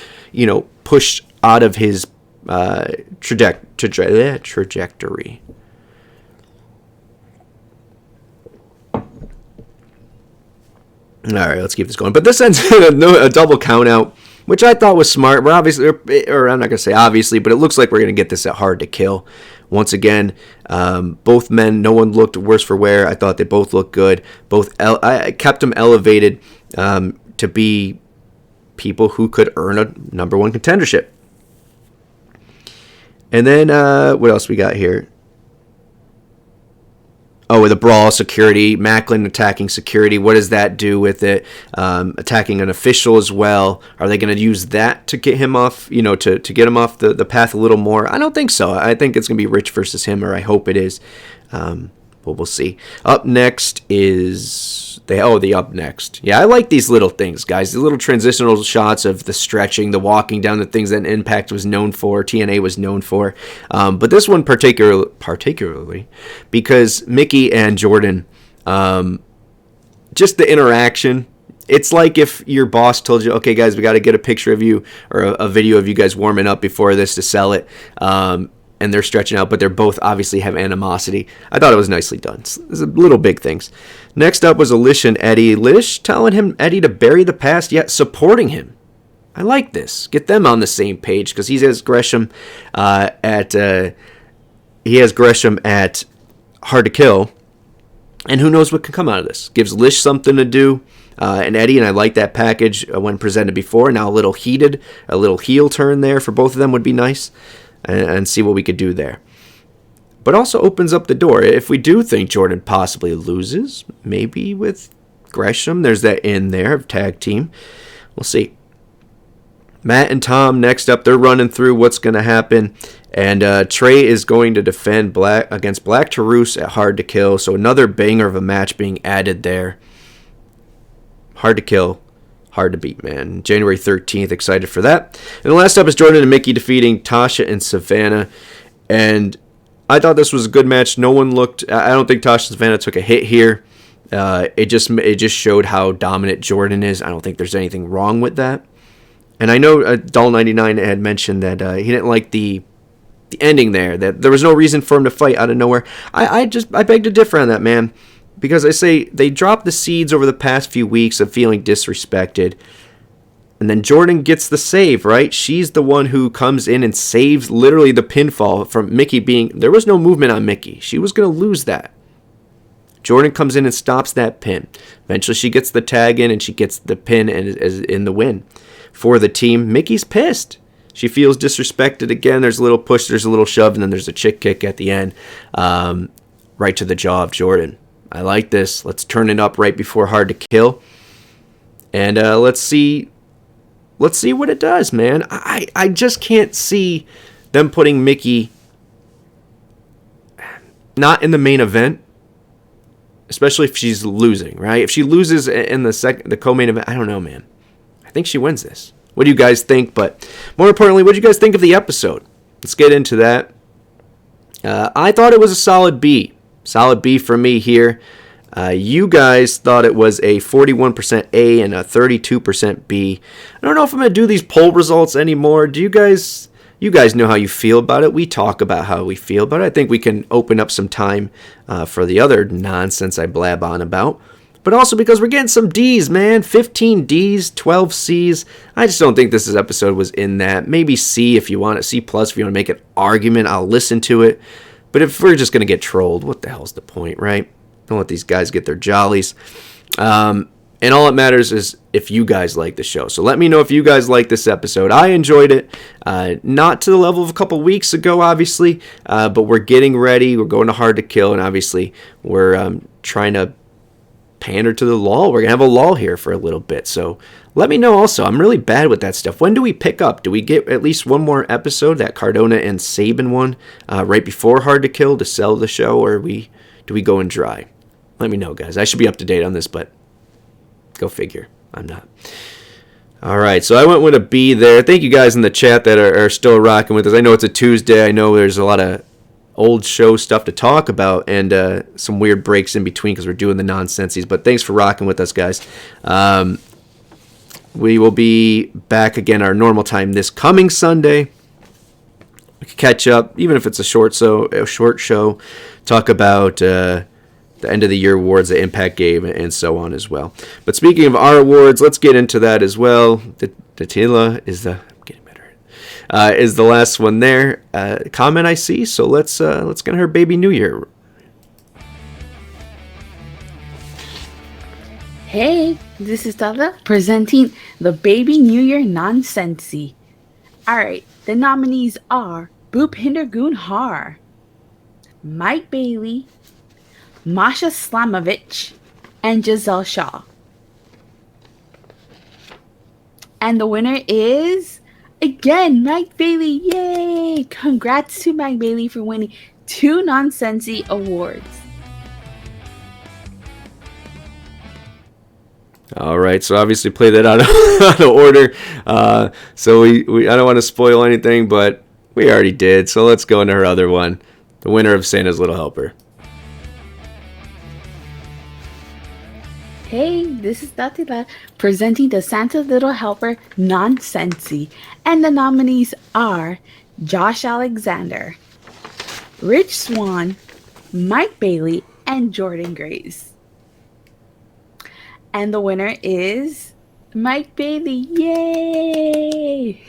pushed out of his trajectory. All right, let's keep this going. But this ends in a double count out, which I thought was smart. We're obviously, or I'm not going to say obviously, but it looks like we're going to get this at Hard to Kill. Once again, both men, no one looked worse for wear. I thought they both looked good. I kept them elevated to be people who could earn a number one contendership. And then, what else we got here? with a brawl, security, Macklin attacking security. What does that do with it? Attacking an official as well. Are they going to use that to get him off, to get him off the path a little more? I don't think so. I think it's going to be Rich versus him, or I hope it is. But we'll see. Up next is the up next. Yeah, I like these little things, guys. The little transitional shots of the stretching, the walking down, the things that Impact was known for, TNA was known for. But this one particularly because Mickey and Jordan, just the interaction. It's like if your boss told you, okay, guys, we got to get a picture of you or a video of you guys warming up before this to sell it. And they're stretching out, but they're both obviously have animosity. I thought it was nicely done. It's little big things. Next up was Alicia and Eddie. Lish telling Eddie to bury the past, yet supporting him. I like this. Get them on the same page because he has Gresham at Hard to Kill, and who knows what can come out of this. Gives Lish something to do. And Eddie, and I like that package when presented before. Now a little heated, a little heel turn there for both of them would be nice. And see what we could do there. But also opens up the door. If we do think Jordan possibly loses, maybe with Gresham, there's that in there of tag team. We'll see. Matt and Tom next up, they're running through what's going to happen. And Trey is going to defend against Black Taurus at Hard to Kill. So another banger of a match being added there. Hard to Kill. Hard to beat, man. January 13th, excited for that. And the last up is Jordan and Mickey defeating Tasha and Savannah. And I thought this was a good match. I don't think Tasha and Savannah took a hit here. It just showed how dominant Jordan is. I don't think there's anything wrong with that. And I know Doll99 had mentioned that he didn't like the ending there, that there was no reason for him to fight out of nowhere. I beg to differ on that, man. Because I say they dropped the seeds over the past few weeks of feeling disrespected. And then Jordan gets the save, right? She's the one who comes in and saves literally the pinfall from Mickey there was no movement on Mickey. She was going to lose that. Jordan comes in and stops that pin. Eventually she gets the tag in and she gets the pin and is in the win. For the team, Mickey's pissed. She feels disrespected again. There's a little push, there's a little shove, and then there's a chick kick at the end. Right to the jaw of Jordan. I like this. Let's turn it up right before Hard to Kill. And let's see what it does, man. I just can't see them putting Mickey not in the main event, especially if she's losing, right? If she loses in the co-main event, I don't know, man. I think she wins this. What do you guys think? But more importantly, what do you guys think of the episode? Let's get into that. I thought it was a solid B. Solid B for me here. You guys thought it was a 41% A and a 32% B. I don't know if I'm going to do these poll results anymore. Do you guys know how you feel about it? We talk about how we feel, but I think we can open up some time for the other nonsense I blab on about. But also because we're getting some D's, man. 15 D's, 12 C's. I just don't think this episode was in that. Maybe C if you want it. C plus if you want to make an argument. I'll listen to it. But if we're just going to get trolled, what the hell's the point, right? Don't let these guys get their jollies. And all that matters is if you guys like the show. So let me know if you guys like this episode. I enjoyed it. Not to the level of a couple weeks ago, obviously. But we're getting ready. We're going to Hard to Kill. And obviously, we're trying to pander to the lull. We're going to have a lull here for a little bit. So let me know also. I'm really bad with that stuff. When do we pick up? Do we get at least one more episode, that Cardona and Sabin one, right before Hard to Kill to sell the show? Or do we go in dry? Let me know, guys. I should be up to date on this, but go figure. I'm not. All right, so I went with a B there. Thank you guys in the chat that are still rocking with us. I know it's a Tuesday. I know there's a lot of old show stuff to talk about and some weird breaks in between because we're doing the nonsensies. But thanks for rocking with us, guys. We will be back again our normal time this coming Sunday. We can catch up, even if it's a short show. Talk about the end of the year awards, the Impact gave, and so on as well. But speaking of our awards, let's get into that as well. The Tila is the is the last one there. Comment I see. So let's get her Baby New Year. Hey, this is Tala presenting the Baby New Year Nonsensie. Alright, the nominees are Boop Hindergoon Har, Mike Bailey, Masha Slamovich, and Giselle Shaw. And the winner is, again, Mike Bailey. Yay! Congrats to Mike Bailey for winning 2 Nonsensy awards. All right, so obviously play that out of order. So we I don't want to spoil anything, but we already did. So let's go into her other one, the winner of Santa's Little Helper. Hey, this is Datila presenting the Santa's Little Helper Nonsensy, and the nominees are Josh Alexander, Rich Swann, Mike Bailey, and Jordan Grace. And the winner is Mike Bailey. Yay!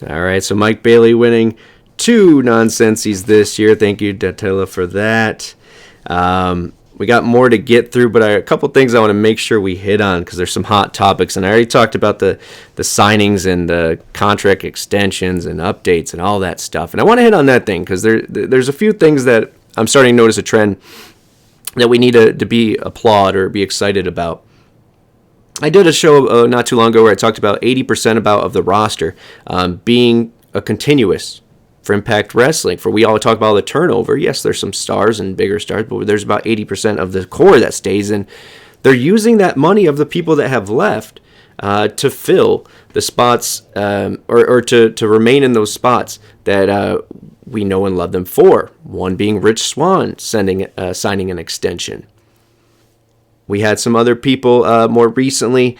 All right, so Mike Bailey winning 2 Nonsensies this year. Thank you, Datila, for that. We got more to get through, but a couple things I want to make sure we hit on because there's some hot topics. And I already talked about the signings and the contract extensions and updates and all that stuff. And I want to hit on that thing because there's a few things that I'm starting to notice a trend that we need to be applaud or be excited about. I did a show not too long ago where I talked about 80% of the roster being a continuous for Impact Wrestling. For we all talk about the turnover. Yes, there's some stars and bigger stars, but there's about 80% of the core that stays in. They're using that money of the people that have left to fill the spots or to remain in those spots that we know and love them for. One being Rich Swann signing an extension. We had some other people more recently,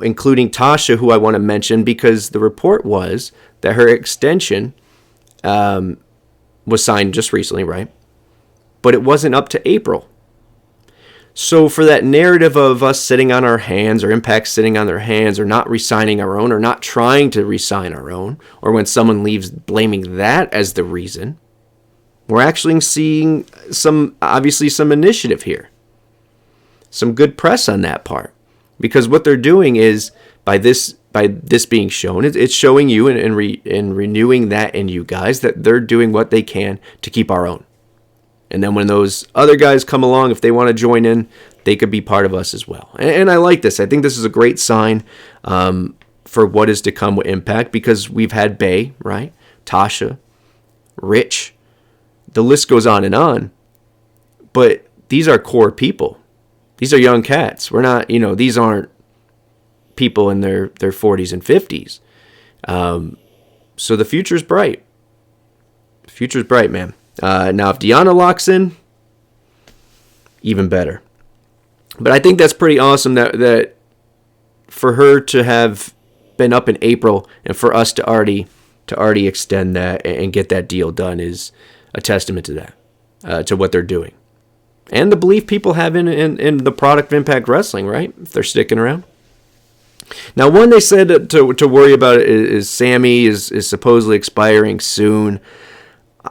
including Tasha, who I want to mention because the report was that her extension was signed just recently, right? But it wasn't up to April. So for that narrative of us sitting on our hands or Impact sitting on their hands or not re-signing our own or not trying to re-sign our own, or when someone leaves blaming that as the reason, we're actually seeing some initiative here. Some good press on that part. Because what they're doing is, by this being shown, it's showing you and renewing that in you guys that they're doing what they can to keep our own. And then when those other guys come along, if they want to join in, they could be part of us as well. And I like this. I think this is a great sign for what is to come with Impact because we've had Bay, right? Tasha, Rich. The list goes on and on. But these are core people. These are young cats. We're not, these aren't people in their 40s and 50s. So the future's bright. The future's bright, man. Now, if Deanna locks in, even better. But I think that's pretty awesome that for her to have been up in April and for us to already extend that and get that deal done is a testament to that, to what they're doing. And the belief people have in the product of Impact Wrestling, right? If they're sticking around. Now, one they said to worry about is Sami is supposedly expiring soon.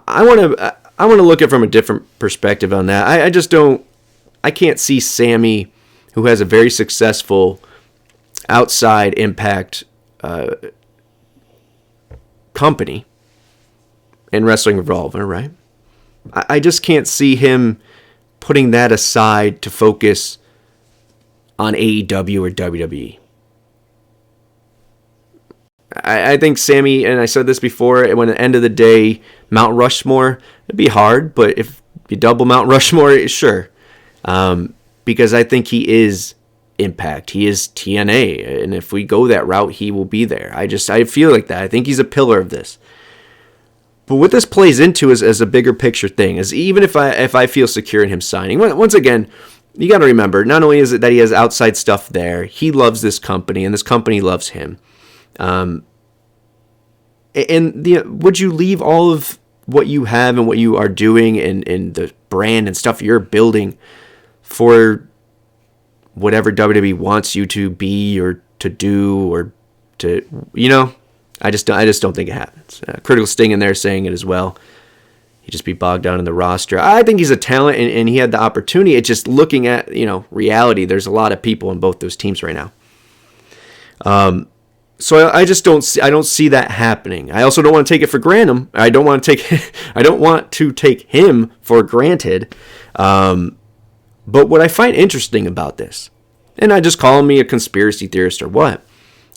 I want to look at it from a different perspective on that. I can't see Sami, who has a very successful outside Impact company in Wrestling Revolver, right? I just can't see him putting that aside to focus on AEW or WWE. I think Sami, and I said this before, when at the end of the day, Mount Rushmore, it'd be hard, but if you double Mount Rushmore, sure. Because I think he is Impact. He is TNA, and if we go that route, he will be there. I feel like that. I think he's a pillar of this. But what this plays into is as a bigger picture thing, is even if I feel secure in him signing, once again, you got to remember, not only is it that he has outside stuff there, he loves this company, and this company loves him. Would you leave all of what you have and what you are doing and the brand and stuff you're building for whatever WWE wants you to be or to do or to, I just don't think it happens. Critical Sting in there saying it as well. He'd just be bogged down in the roster. I think he's a talent and he had the opportunity. It's just looking at, reality. There's a lot of people in both those teams right now. So I just don't see that happening. I also don't want to take it for granted. I don't want to take him for granted. But what I find interesting about this, and I just call me a conspiracy theorist or what,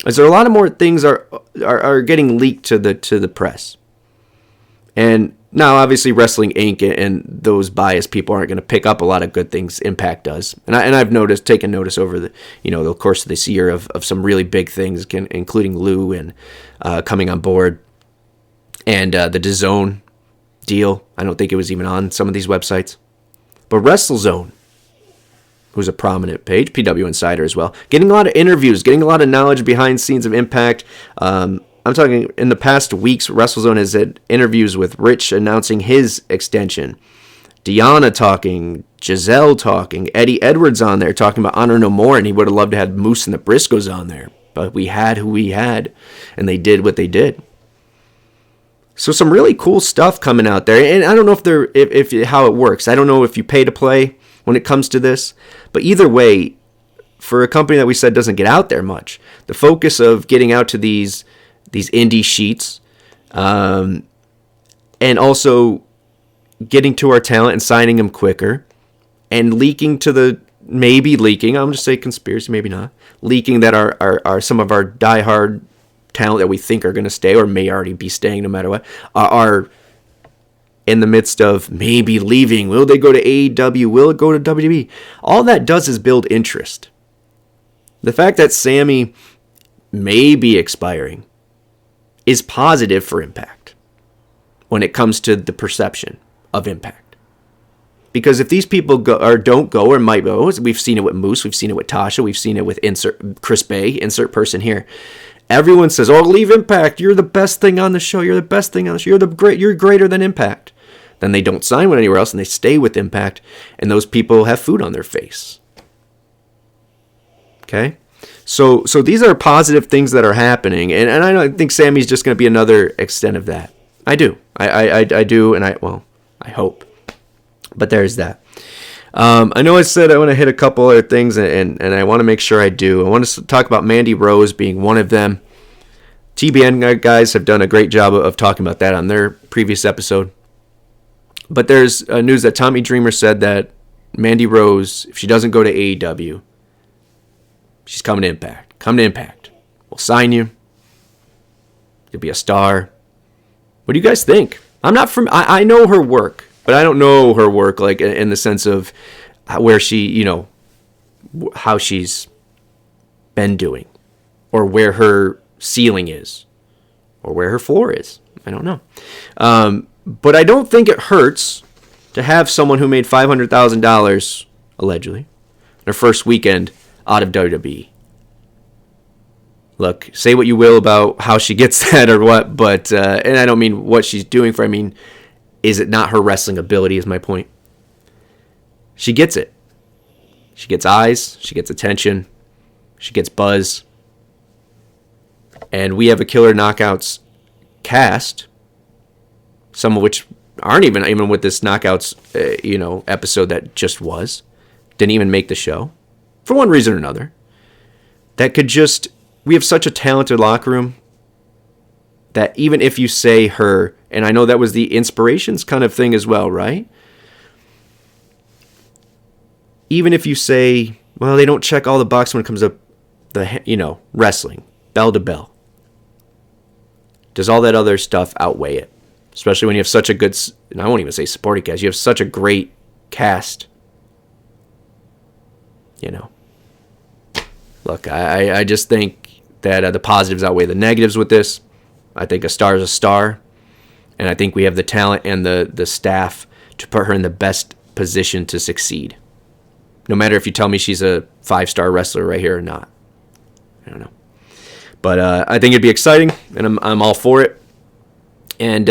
is there a lot of more things are getting leaked to the press. And now, obviously, Wrestling Inc. and those biased people aren't going to pick up a lot of good things Impact does. And I've taken notice over the course of this year of some really big things, including Lou and coming on board, and the DAZN deal. I don't think it was even on some of these websites. But WrestleZone, who's a prominent page, PW Insider as well, getting a lot of interviews, getting a lot of knowledge behind scenes of Impact. I'm talking in the past weeks, WrestleZone has had interviews with Rich announcing his extension, Deanna talking, Giselle talking, Eddie Edwards on there talking about Honor No More, and he would have loved to have Moose and the Briscoes on there. But we had who we had, and they did what they did. So some really cool stuff coming out there, and I don't know if how it works. I don't know if you pay to play when it comes to this, but either way, for a company that we said doesn't get out there much, the focus of getting out to these indie sheets, and also getting to our talent and signing them quicker, and leaking, I'm just saying conspiracy, maybe not, leaking that our some of our diehard talent that we think are going to stay or may already be staying no matter what, are in the midst of maybe leaving. Will they go to AEW? Will it go to WWE? All that does is build interest. The fact that Sami may be expiring is positive for Impact when it comes to the perception of Impact. Because if these people don't go or might go, we've seen it with Moose, we've seen it with Tasha, we've seen it with Chris Bay, insert person here. Everyone says, "Oh, leave Impact. You're the best thing on the show. You're the best thing on the show. You're greater than Impact." Then they don't sign with anywhere else and they stay with Impact, and those people have food on their face. Okay? So these are positive things that are happening, and I don't think Sami's just going to be another extent of that. I do. I do, and I hope. But there's that. I know I said I want to hit a couple other things, and I want to make sure I do. I want to talk about Mandy Rose being one of them. TBN guys have done a great job of talking about that on their previous episode. But there's news that Tommy Dreamer said that Mandy Rose, if she doesn't go to AEW, she's coming to Impact. Come to Impact. We'll sign you. You'll be a star. What do you guys think? I know her work, but I don't know her work like in the sense of where she, how she's been doing, or where her ceiling is, or where her floor is. I don't know. But I don't think it hurts to have someone who made $500,000, allegedly, their first weekend out of WWE. Look, say what you will about how she gets that or what, but, and I don't mean what she's doing for, I mean, is it not her wrestling ability is my point. She gets it. She gets eyes, she gets attention, she gets buzz. And we have a Killer Knockouts cast, some of which aren't even with this Knockouts, episode that just was. Didn't even make the show. For one reason or another. That could just... We have such a talented locker room that even if you say her... And I know that was the Inspirations kind of thing as well, right? Even if you say, well, they don't check all the boxes when it comes to the, wrestling, bell to bell. Does all that other stuff outweigh it? Especially when you have such a good, and I won't even say supporting cast, you have such a great cast. Look, I just think that the positives outweigh the negatives with this. I think a star is a star. And I think we have the talent and the staff to put her in the best position to succeed. No matter if you tell me she's a 5-star wrestler right here or not. I don't know. But I think it'd be exciting, and I'm all for it. And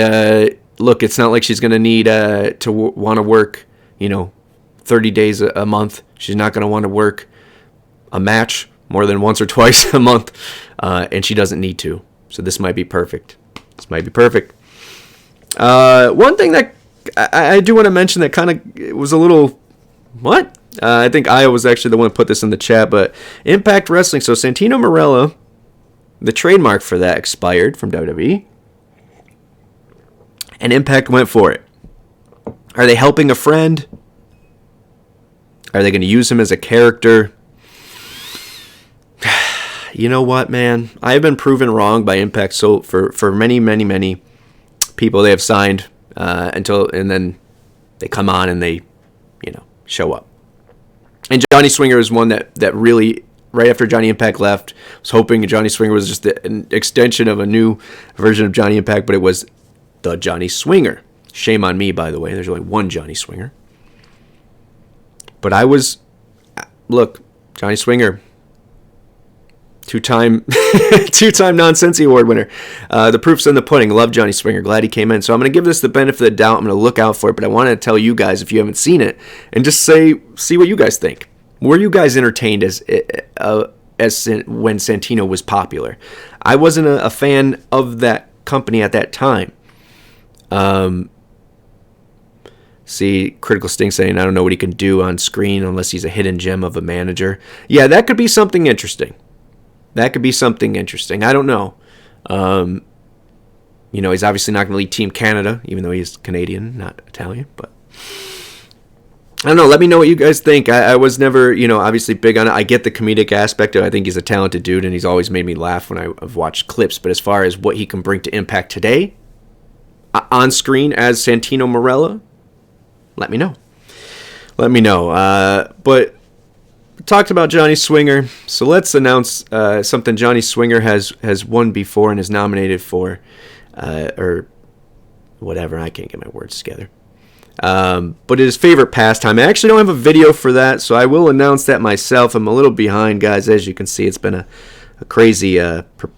look, it's not like she's going to need to want to work, 30 days a month. She's not going to want to work a match more than once or twice a month, and she doesn't need to. So this might be perfect. One thing that I do want to mention that kind of was a little, what? I think Aya was actually the one who put this in the chat, but Impact Wrestling. So Santino Marella The trademark for that expired from WWE, and Impact went for it. Are they helping a friend? Are they going to use him as a character? You know what, man? I have been proven wrong by Impact so for many, many, many people they have signed and then they come on and they, show up. And Johnny Swinger is one that really, right after Johnny Impact left, was hoping Johnny Swinger was just an extension of a new version of Johnny Impact, but it was the Johnny Swinger. Shame on me, by the way. There's only one Johnny Swinger. But look, Johnny Swinger, two-time Nonsensical Award winner. The proof's in the pudding. Love Johnny Swinger. Glad he came in. So I'm going to give this the benefit of the doubt. I'm going to look out for it, but I want to tell you guys, if you haven't seen it, and just see what you guys think. Were you guys entertained as when Santino was popular? I wasn't a fan of that company at that time. See, Critical Sting saying, I don't know what he can do on screen unless he's a hidden gem of a manager. Yeah, that could be something interesting. I don't know. He's obviously not going to lead Team Canada, even though he's Canadian, not Italian. But I don't know. Let me know what you guys think. I was never, obviously big on it. I get the comedic aspect of it. I think he's a talented dude, and he's always made me laugh when I've watched clips. But as far as what he can bring to Impact today, on screen as Santino Marella, let me know. But talked about Johnny Swinger, so let's announce something Johnny Swinger has won before and is nominated for, or whatever. I can't get my words together. But his favorite pastime. I actually don't have a video for that, so I will announce that myself. I'm a little behind, guys. As you can see, it's been a crazy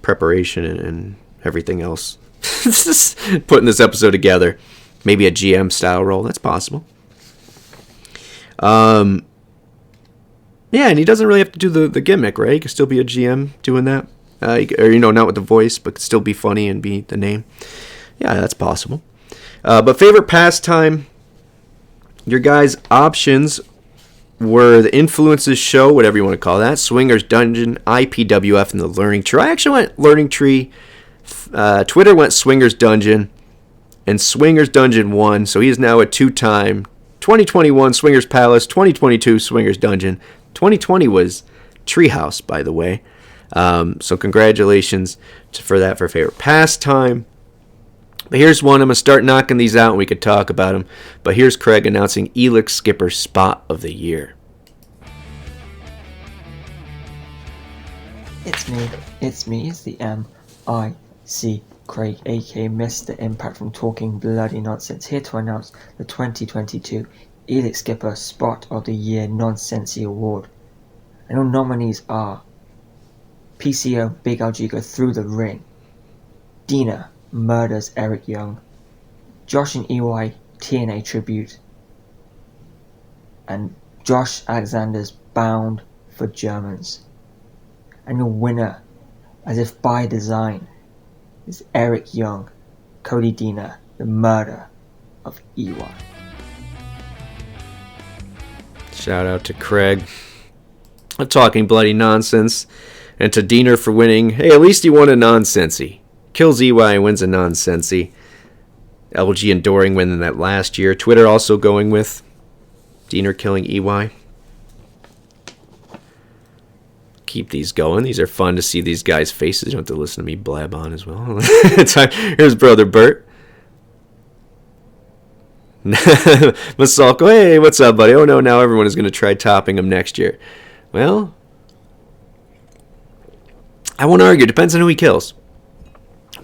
preparation and everything else. Just putting this episode together. Maybe a GM style role. That's possible. Yeah, and he doesn't really have to do the gimmick, right? He can still be a GM doing that. Not with the voice, but still be funny and be the name. Yeah, that's possible. But favorite pastime, your guys' options were the Influences Show, whatever you want to call that, Swingers Dungeon, IPWF, and the Learning Tree. I actually went Learning Tree. Twitter went Swingers Dungeon, and Swingers Dungeon won, so he is now a two-time 2021 Swingers Palace, 2022 Swingers Dungeon. 2020 was Treehouse, by the way. So congratulations for that for favorite pastime. But here's one. I'm going to start knocking these out and we could talk about them. But here's Craig announcing Elix Skipper Spot of the Year. It's me. It's the M.I.C. Craig, aka Mr. Impact from Talking Bloody Nonsense, here to announce the 2022 Elix Skipper Spot of the Year Nonsensical Award. And all nominees are PCO Big Al Giga Through the Ring, Dina Murders Eric Young, Josh and EY TNA Tribute, and Josh Alexander's Bound for Germans. And your winner, as if by design, is Eric Young, Cody Dina, the murder of EY. Shout out to Craig. I'm talking bloody nonsense. And to Diener for winning. Hey, at least he won a nonsensy. Kills EY and wins a nonsensy. LG and Doring winning that last year. Twitter also going with Diener killing EY. Keep these going. These are fun to see these guys' faces. You don't have to listen to me blab on as well. Here's Brother Bert. Masalko, hey, what's up, buddy? Oh no, now everyone is going to try topping him next year. Well, I won't argue. Depends on who he kills.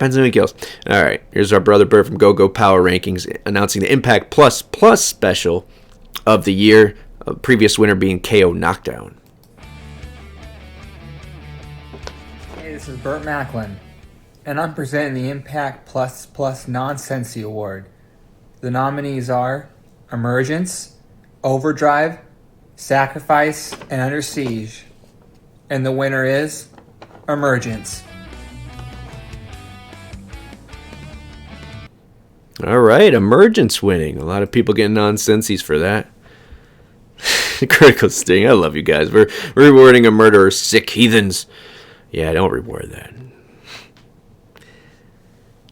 All right, here's our Brother Bert from GoGoPowerRankings announcing the Impact Plus special of the year. Previous winner being KO Knockdown. Hey, this is Burt Macklin, and I'm presenting the Impact Plus Nonsensy Award. The nominees are Emergence, Overdrive, Sacrifice, and Under Siege. And the winner is Emergence. All right, Emergence winning. A lot of people getting nonsensies for that. Critical Sting, I love you guys. We're rewarding a murderer, sick heathens. Yeah, don't reward that.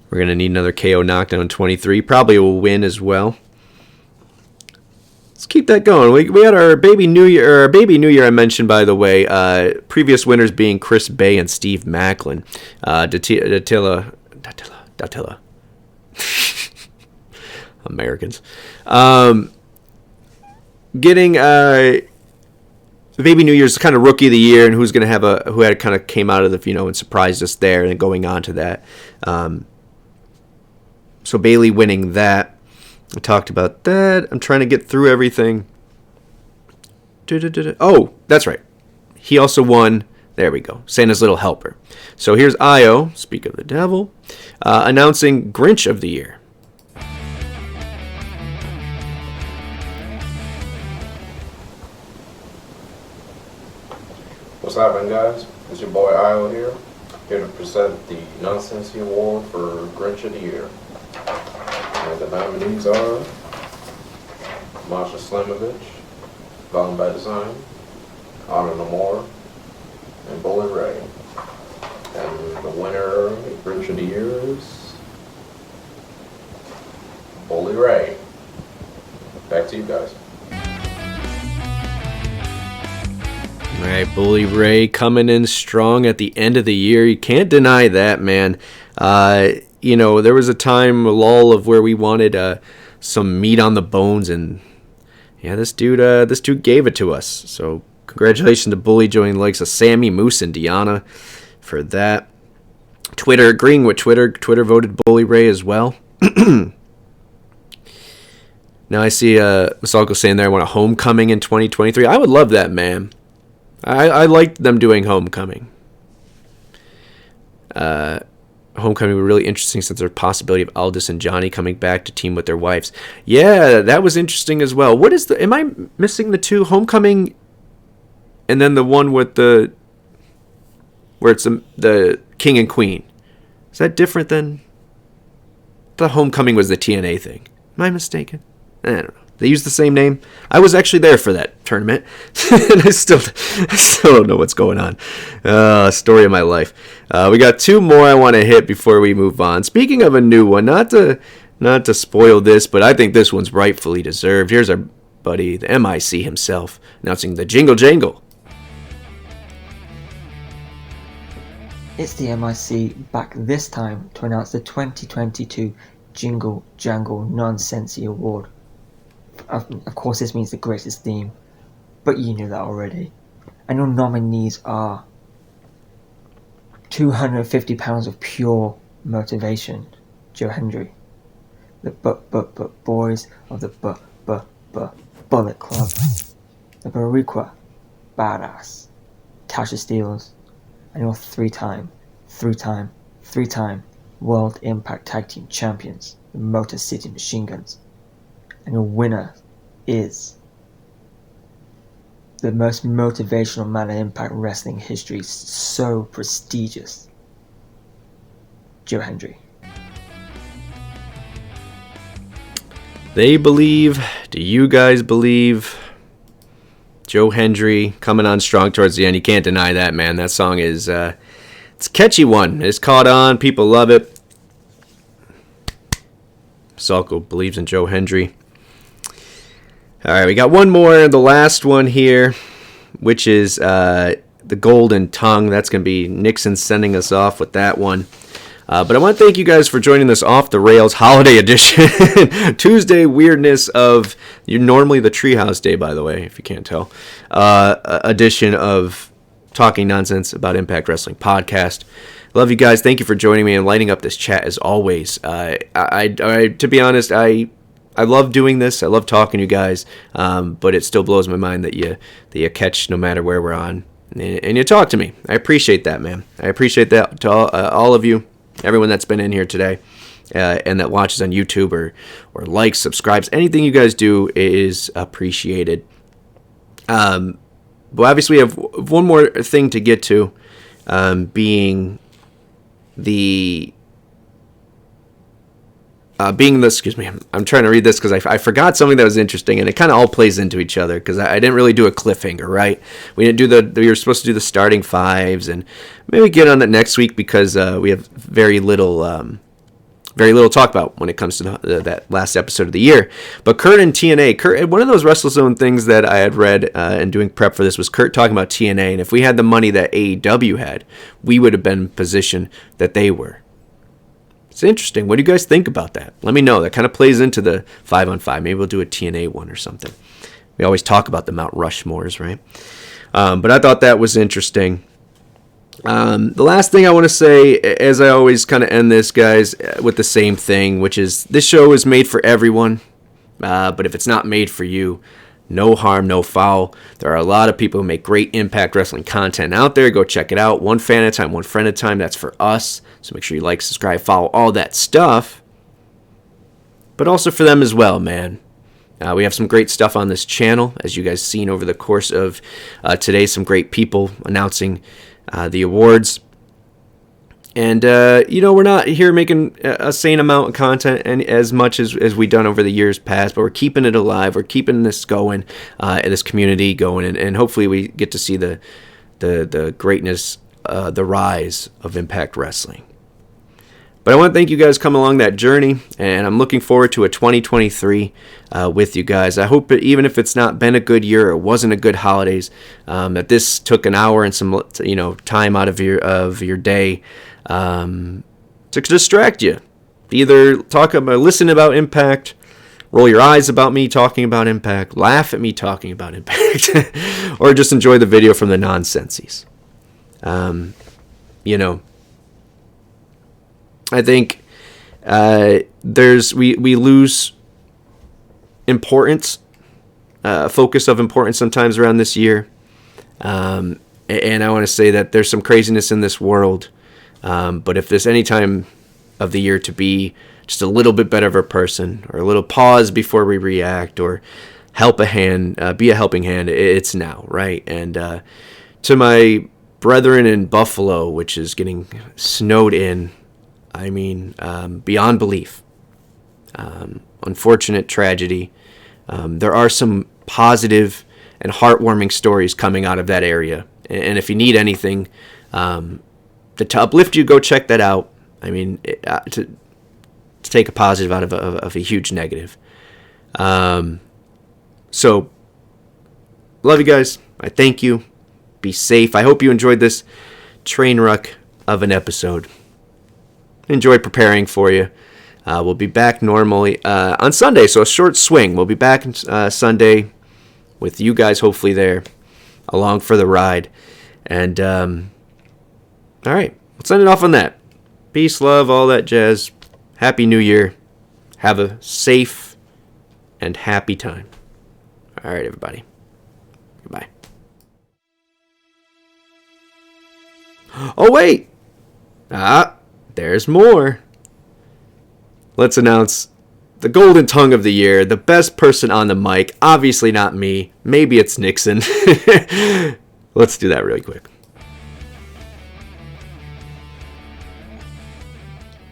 We're going to need another KO knockdown 23. Probably will win as well. Let's keep that going. We had our baby New Year. Our baby New Year I mentioned, by the way. Previous winners being Chris Bay and Steve Macklin. Datilla. Americans. Getting baby New Year's kind of rookie of the year, and who's going to have who had kind of came out of the and surprised us there, and going on to that. So Bailey winning that. I talked about that. I'm trying to get through everything. Oh, that's right. He also won. There we go. Santa's Little Helper. So here's Io, speak of the devil, announcing Grinch of the Year. What's happening, guys? It's your boy Io here to present the Nonsensies Award for Grinch of the Year. And the nominees are Masha Slimovich, Bound by Design, Honor No More, and Bullet Ray. And the winner of Grinch of the Year is Bullet Ray. Back to you guys. All right, Bully Ray coming in strong at the end of the year. You can't deny that, man. There was a time, a lull of where we wanted some meat on the bones, and yeah, this dude gave it to us. So congratulations to Bully joining the likes of Sami, Moose, and Deanna for that. Twitter agreeing with Twitter. Twitter voted Bully Ray as well. Now I see Masalko saying there I want a homecoming in 2023. I would love that, man. I liked them doing Homecoming. Homecoming was really interesting since there's a possibility of Aldous and Johnny coming back to team with their wives. Yeah, that was interesting as well. What is am I missing the two? Homecoming and then the one with where it's the King and Queen. Is that different than the Homecoming was the TNA thing? Am I mistaken? I don't know. They used the same name. I was actually there for that tournament, and I still don't know what's going on. Story of my life. We got two more I want to hit before we move on. Speaking of a new one, not to spoil this, but I think this one's rightfully deserved. Here's our buddy, the MIC himself, announcing the Jingle Jangle. It's the MIC back this time to announce the 2022 Jingle Jangle Nonsensies Award. Of course, this means the greatest theme, but you knew that already. And your nominees are 250 pounds of pure motivation, Joe Hendry. The boys of the Bullet Club. The Barriqua Badass, Tasha Steelers, and your three-time World Impact Tag Team Champions, the Motor City Machine Guns. And your winner is the most motivational man in Impact Wrestling history, so prestigious, Joe Hendry. They believe. Do you guys believe? Joe Hendry coming on strong towards the end. You can't deny that, man. That song is it's a catchy one. It's caught on. People love it. Salko believes in Joe Hendry. All right, we got one more, the last one here, which is the Golden Tongue. That's going to be Nixon sending us off with that one. But I want to thank you guys for joining this Off the Rails Holiday Edition. Tuesday weirdness of, you're normally the Treehouse Day, by the way, if you can't tell, edition of Talking Nonsense About Impact Wrestling podcast. Love you guys. Thank you for joining me and lighting up this chat as always. To be honest, I love doing this. I love talking to you guys, but it still blows my mind that you catch no matter where we're on, and you talk to me. I appreciate that, man. I appreciate that to all of you, everyone that's been in here today, and that watches on YouTube or likes, subscribes. Anything you guys do is appreciated. But obviously, we have one more thing to get to, being the. Excuse me, I'm trying to read this because I forgot something that was interesting, and it kind of all plays into each other because I didn't really do a cliffhanger, right? We didn't do we were supposed to do the starting fives, and maybe get on that next week because we have very little very little to talk about when it comes to that last episode of the year. But Kurt and TNA, Kurt, one of those WrestleZone things that I had read in doing prep for this was Kurt talking about TNA, and if we had the money that AEW had, we would have been in the position that they were. It's interesting. What do you guys think about that? Let me know. That kind of plays into the 5-on-5. Maybe we'll do a TNA one or something. We always talk about the Mount Rushmores, right? But I thought that was interesting. The last thing I want to say, as I always kind of end this, guys, with the same thing, which is this show is made for everyone. But if it's not made for you, no harm, no foul. There are a lot of people who make great Impact Wrestling content out there. Go check it out. One fan at a time, one friend at a time. That's for us. So make sure you like, subscribe, follow, all that stuff. But also for them as well, man. We have some great stuff on this channel, as you guys seen over the course of today. Some great people announcing the awards. And, we're not here making a sane amount of content and as much as we've done over the years past, but we're keeping it alive. We're keeping this going, this community going, and hopefully we get to see the greatness, the rise of Impact Wrestling. But I want to thank you guys coming along that journey, and I'm looking forward to a 2023 with you guys. I hope that even if it's not been a good year or wasn't a good holidays, that this took an hour and some time out of your day to distract you. Either listen about Impact, roll your eyes about me talking about Impact, laugh at me talking about Impact, or just enjoy the video from the Nonsensies. I think we lose importance, focus of importance sometimes around this year. And I want to say that there's some craziness in this world. But if there's any time of the year to be just a little bit better of a person, or a little pause before we react, or help a hand, be a helping hand, it's now, right? And to my brethren in Buffalo, which is getting snowed in, beyond belief. Unfortunate tragedy. There are some positive and heartwarming stories coming out of that area. And if you need anything to uplift you, go check that out. To take a positive out of a huge negative. So, love you guys. I thank you. Be safe. I hope you enjoyed this train wreck of an episode. Enjoy preparing for you. We'll be back normally on Sunday, so a short swing. We'll be back Sunday with you guys hopefully there along for the ride. And all right, let's end it off on that. Peace, love, all that jazz. Happy New Year. Have a safe and happy time. All right, everybody. Goodbye. Oh, wait. There's more. Let's announce the golden tongue of the year, the best person on the mic. Obviously not me. Maybe it's Nixon. Let's do that really quick.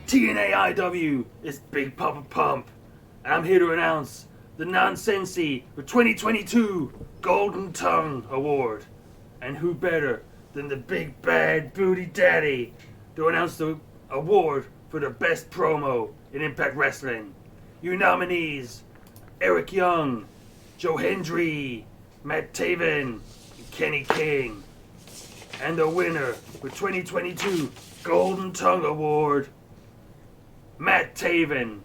TNAIW is Big Papa Pump, and I'm here to announce the Nonsensies for 2022 Golden Tongue Award. And who better than the Big Bad Booty Daddy to announce the award for the best promo in Impact Wrestling. Your nominees: Eric Young, Joe Hendry, Matt Taven, and Kenny King. And the winner for 2022 Golden Tongue Award, Matt Taven.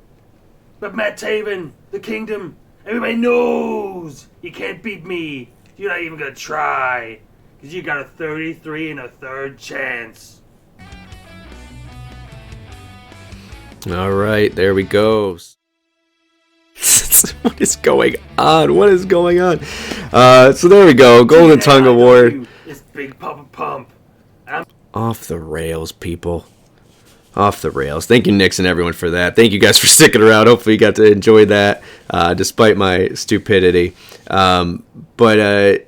But Matt Taven, the Kingdom, everybody knows you can't beat me. You're not even gonna try, because you got a 33 and a third chance. All right, there we go. What is going on? What is going on? So there we go. Golden Tongue Award. It's Big Papa Pump. Off the rails, people. Off the rails. Thank you, Nix, and everyone for that. Thank you guys for sticking around. Hopefully you got to enjoy that, despite my stupidity. But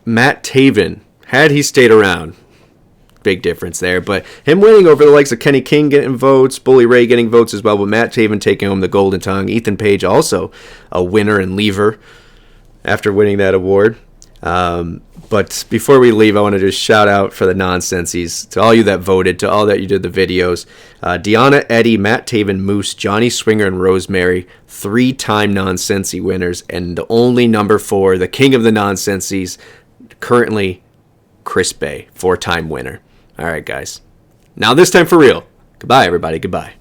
Matt Taven, had he stayed around, big difference there. But him winning over the likes of Kenny King getting votes, Bully Ray getting votes as well, but Matt Taven taking home the Golden Tongue. Ethan Page also a winner and leaver after winning that award. But before we leave, I want to just shout out for the Nonsensies, to all you that voted, to all that you did the videos. Deanna, Eddie, Matt Taven, Moose, Johnny Swinger, and Rosemary, 3-time Nonsensie winners. And the only number 4, the king of the Nonsensies, currently Chris Bay, 4-time winner. All right, guys. Now this time for real. Goodbye, everybody. Goodbye.